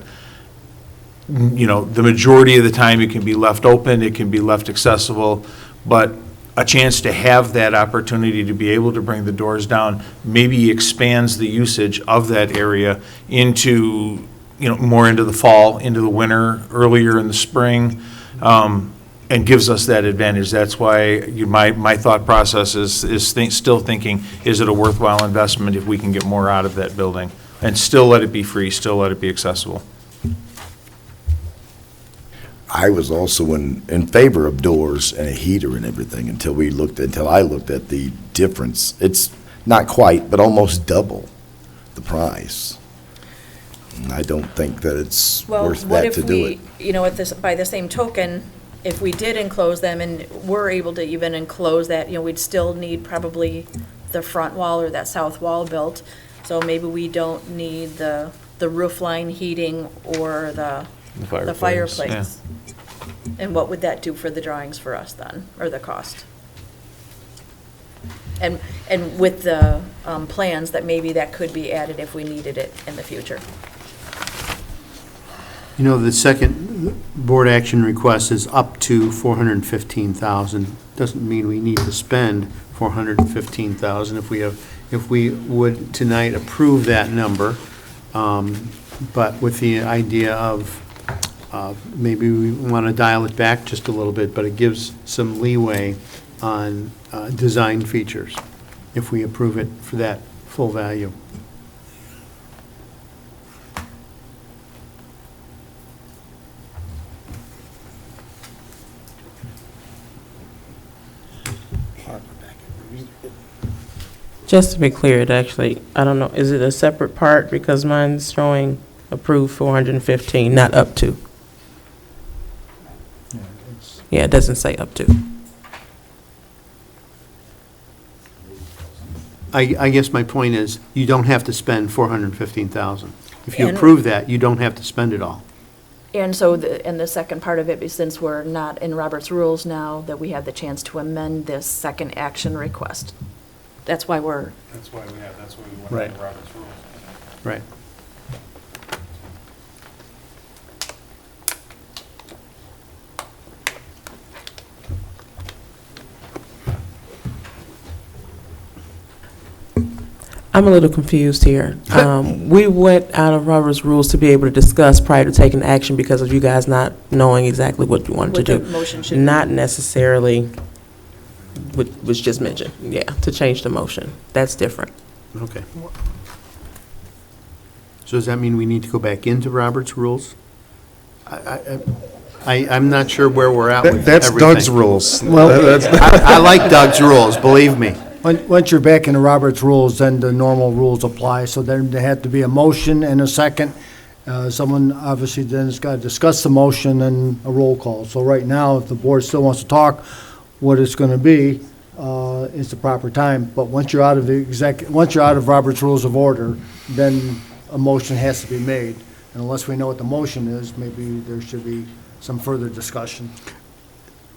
you know, the majority of the time it can be left open, it can be left accessible, but a chance to have that opportunity to be able to bring the doors down maybe expands the usage of that area into, you know, more into the fall, into the winter, earlier in the spring, and gives us that advantage. That's why my thought process is still thinking, is it a worthwhile investment if we can get more out of that building? And still let it be free, still let it be accessible. I was also in favor of doors and a heater and everything until I looked at the difference. It's not quite, but almost double the price. And I don't think that it's worth that to do it. Well, what if we, you know, by the same token, if we did enclose them and were able to even enclose that, you know, we'd still need probably the front wall or that south wall built. So maybe we don't need the roof line heating or the The fireplace. And what would that do for the drawings for us then, or the cost? And with the plans that maybe that could be added if we needed it in the future. You know, the second board action request is up to 415,000. Doesn't mean we need to spend 415,000 if we would tonight approve that number. But with the idea of maybe we want to dial it back just a little bit, but it gives some leeway on design features if we approve it for that full value. Just to be clear, it actually, I don't know, is it a separate part? Because mine's showing approved 415, not up to. Yeah, it doesn't say up to. I guess my point is, you don't have to spend 415,000. If you And- approve that, you don't have to spend it all. And so, and the second part of it is, since we're not in Robert's rules now, that we have the chance to amend this second action request. That's why we That's why we went Right. into Robert's rules. Right. I'm a little confused here. We went out of Robert's rules to be able to discuss prior to taking action because of you guys not knowing exactly what you wanted What to the do. motion should be. Not necessarily what was just mentioned, yeah, to change the motion. That's different. Okay. So does that mean we need to go back into Robert's rules? I'm not sure where we're at with That's everything. Doug's rules. Well- I like Doug's rules, believe me. Once you're back in the Roberts rules, then the normal rules apply. So then there had to be a motion and a second. Someone obviously then has got to discuss the motion and a roll call. So right now, if the board still wants to talk what it's going to be, it's the proper time. But once you're out of once you're out of Robert's Rules of Order, then a motion has to be made. And unless we know what the motion is, maybe there should be some further discussion.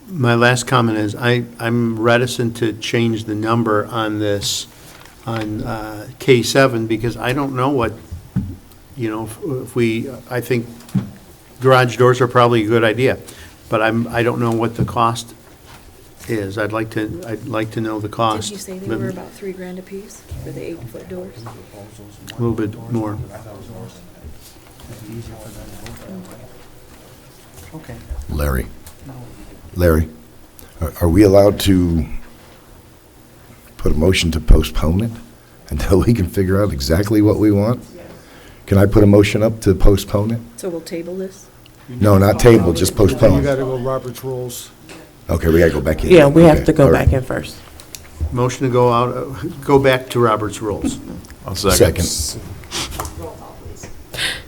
My last comment is, I'm reticent to change the number on this, on K7, because I don't know what, you know, if we, I think garage doors are probably a good idea, but I don't know what the cost is. I'd like to know the cost. Did you say they were about $3,000 a piece for the 8-foot doors? A little bit more. Okay. Larry, are we allowed to put a motion to postpone it until we can figure out exactly what we want? Can I put a motion up to postpone it? So we'll table this? No, not table, just You postpone. got to go Robert's Rules. Okay, we got to go back in. Yeah, we have Okay, to go all right. back in first. Motion to go back to Robert's rules. I'll second. Second.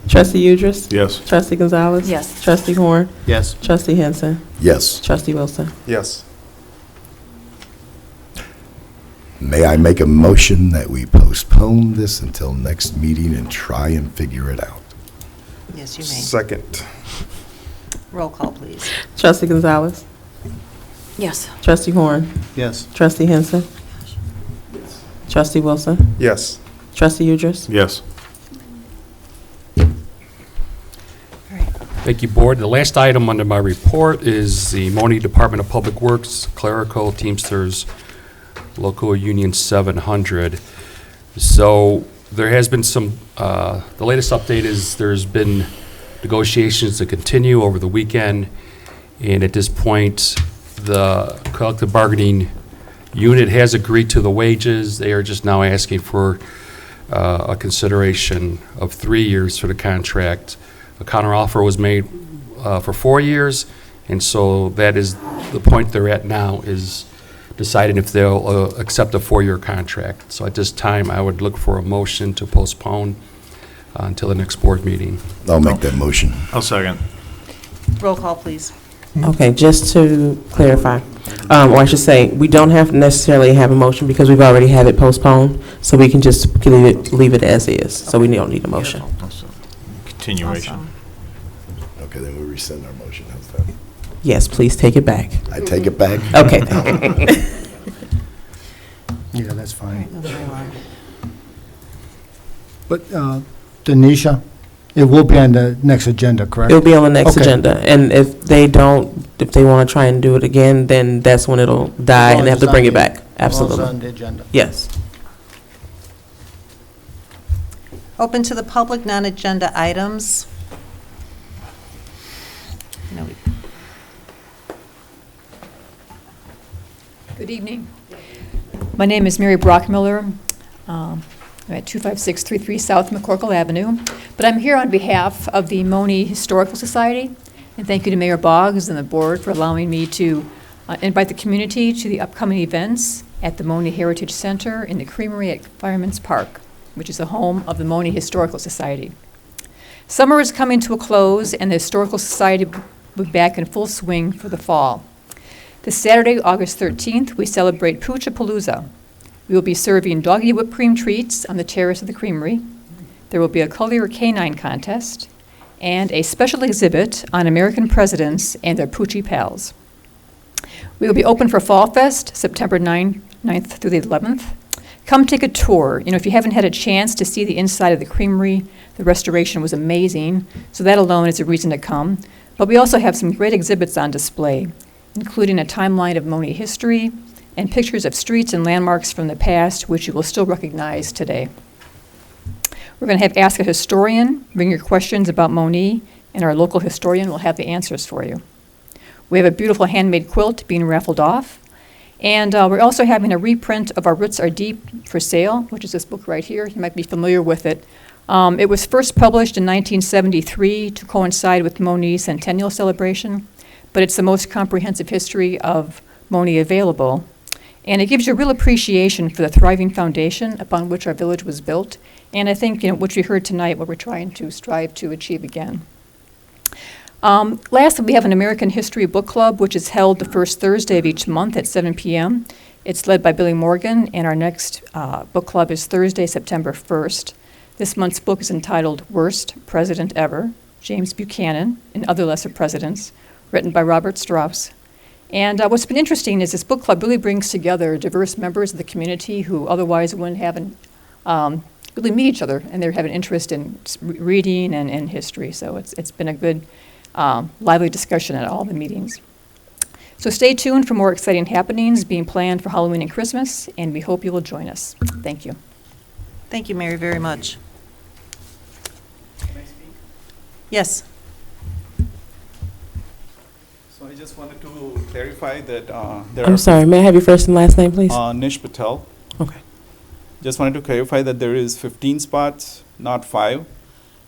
Trustee Udris? Yes. Trustee Gonzalez? Yes. Trustee Horn? Yes. Trustee Henson? Yes. Trustee Wilson? Yes. May I make a motion that we postpone this until next meeting and try and figure it out? Yes, you may. Second. Roll call, please. Trustee Gonzalez? Yes. Trustee Horn? Yes. Trustee Henson? Trustee Wilson? Yes. Trustee Udris? Yes. Thank you, Board. The last item under my report is the Monee Department of Public Works Clerical Teamsters Local Union 700. So there has been some, the latest update is there's been negotiations to continue over the weekend, and at this point, the collective bargaining unit has agreed to the wages. They are just now asking for a consideration of 3 years for the contract. A counteroffer was made for 4 years, and so that is the point they're at now, is deciding if they'll accept a 4-year contract. So at this time, I would look for a motion to postpone until the next board meeting. I'll make that motion. I'll second. Roll call, please. Okay, just to clarify, or I should say, we don't have to necessarily have a motion because we've already had it postponed, so we can just leave it as is, so we don't need a motion. Continuation. Awesome. Okay, then we rescind our motion. How's that? Yes, please take it back. I take it back? Okay. Yeah, that's fine. But Denisha, it will be on the next agenda, correct? It'll be on the next Okay. agenda, and if they want to try and do it again, then that's when it'll die, and they have to bring it back. As long as it's on Absolutely. the agenda. Yes. Open to the public, non-agenda items. No. Good evening. My name is Mary Brockmiller. I'm at 25633 South McCorkle Avenue. But I'm here on behalf of the Monee Historical Society. And thank you to Mayor Boggs and the board for allowing me to invite the community to the upcoming events at the Monee Heritage Center in the Creamery at Firemen's Park, which is the home of the Monee Historical Society. Summer is coming to a close, and the Historical Society will be back in full swing for the fall. This Saturday, August 13th, we celebrate Poochapalooza. We will be serving doggy whipped cream treats on the terrace of the Creamery. There will be a Collier Canine contest and a special exhibit on American presidents and their Poochie pals. We will be open for Fall Fest, September 9th through the 11th. Come take a tour. If you haven't had a chance to see the inside of the Creamery, the restoration was amazing, so that alone is a reason to come. But we also have some great exhibits on display, including a timeline of Monee history and pictures of streets and landmarks from the past, which you will still recognize today. We're going to have Ask a Historian, bring your questions about Monee, and our local historian will have the answers for you. We have a beautiful handmade quilt being raffled off, and we're also having a reprint of Our Roots Are Deep for sale, which is this book right here. You might be familiar with it. It was first published in 1973 to coincide with Monee's centennial celebration, but it's the most comprehensive history of Monee available. And it gives you a real appreciation for the thriving foundation upon which our village was built. And I think, what we heard tonight, what we're trying to strive to achieve again. Lastly, we have an American History Book Club, which is held the first Thursday of each month at 7 p.m. It's led by Billy Morgan, and our next book club is Thursday, September 1st. This month's book is entitled Worst President Ever, James Buchanan and Other Lesser Presidents, written by Robert Strauss. And what's been interesting is this book club really brings together diverse members of the community who otherwise wouldn't have really meet each other, and they have an interest in reading and history. So it's been a good, lively discussion at all the meetings. So stay tuned for more exciting happenings being planned for Halloween and Christmas, and we hope you will join us. Thank you. Thank you, Mary, very much. Yes. So I just wanted to clarify that there I'm sorry, may I have your first and last name, please? Nish Patel. Okay. Just wanted to clarify that there is 15 spots, not 5.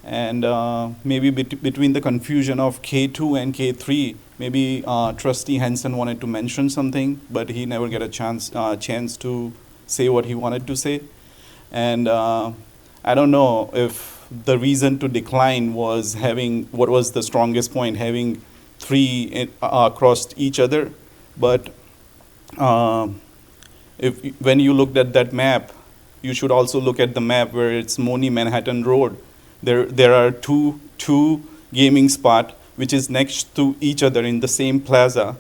And maybe between the confusion of K2 and K3, maybe Trustee Henson wanted to mention something, but he never got a chance to say what he wanted to say. And I don't know if the reason to decline was what was the strongest point, having 3 across each other. But when you looked at that map, you should also look at the map where it's Monee Manhattan Road. There are two gaming spots which is next to each other in the same plaza.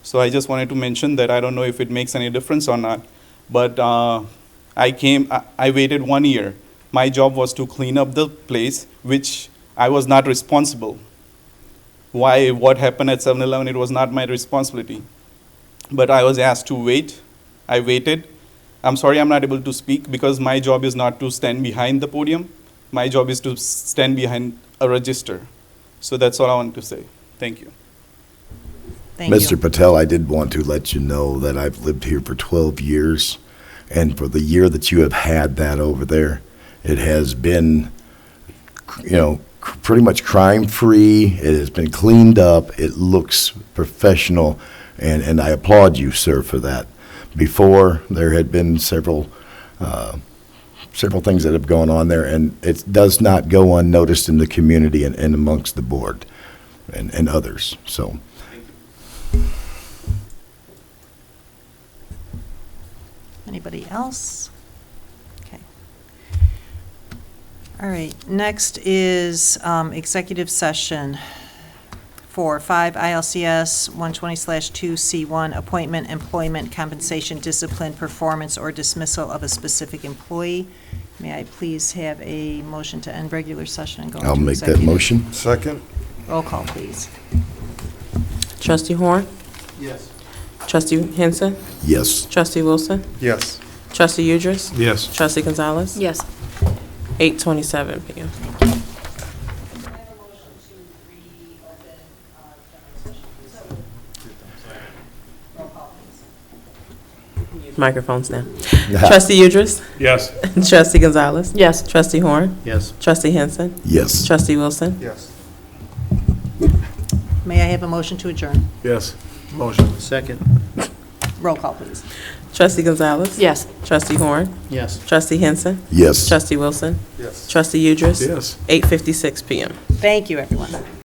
So I just wanted to mention that. I don't know if it makes any difference or not, but I waited 1 year. My job was to clean up the place, which I was not responsible. What happened at 7-Eleven, it was not my responsibility. But I was asked to wait. I waited. I'm sorry I'm not able to speak because my job is not to stand behind the podium. My job is to stand behind a register. So that's all I wanted to say. Thank you. Thank you. Mr. Patel, I did want to let you know that I've lived here for 12 years, and for the year that you have had that over there, it has been, pretty much crime-free. It has been cleaned up. It looks professional, and I applaud you, sir, for that. Before, there had been several things that have gone on there, and it does not go unnoticed in the community and amongst the board and others. So. Anybody else? Okay. All right, next is executive session. for 5 ILCS 120/2C1, appointment, employment, compensation, discipline, performance, or dismissal of a specific employee. May I please have a motion to end regular session and go into I'll make that executive? motion. Second? Roll call, please. Trustee Horn? Yes. Trustee Henson? Yes. Trustee Wilson? Yes. Trustee Udris? Yes. Trustee Gonzalez? Yes. 8:27 PM. Microphones now. Trustee Udris? Yes. Trustee Gonzalez? Yes. Trustee Horn? Yes. Trustee Henson? Yes. Trustee Wilson? Yes. May I have a motion to adjourn? Yes. Motion. Second. Roll call, please. Trustee Gonzalez? Yes. Trustee Horn? Yes. Trustee Henson? Yes. Trustee Wilson? Yes. Trustee Udris? Yes. 8:56 PM. Thank you, everyone.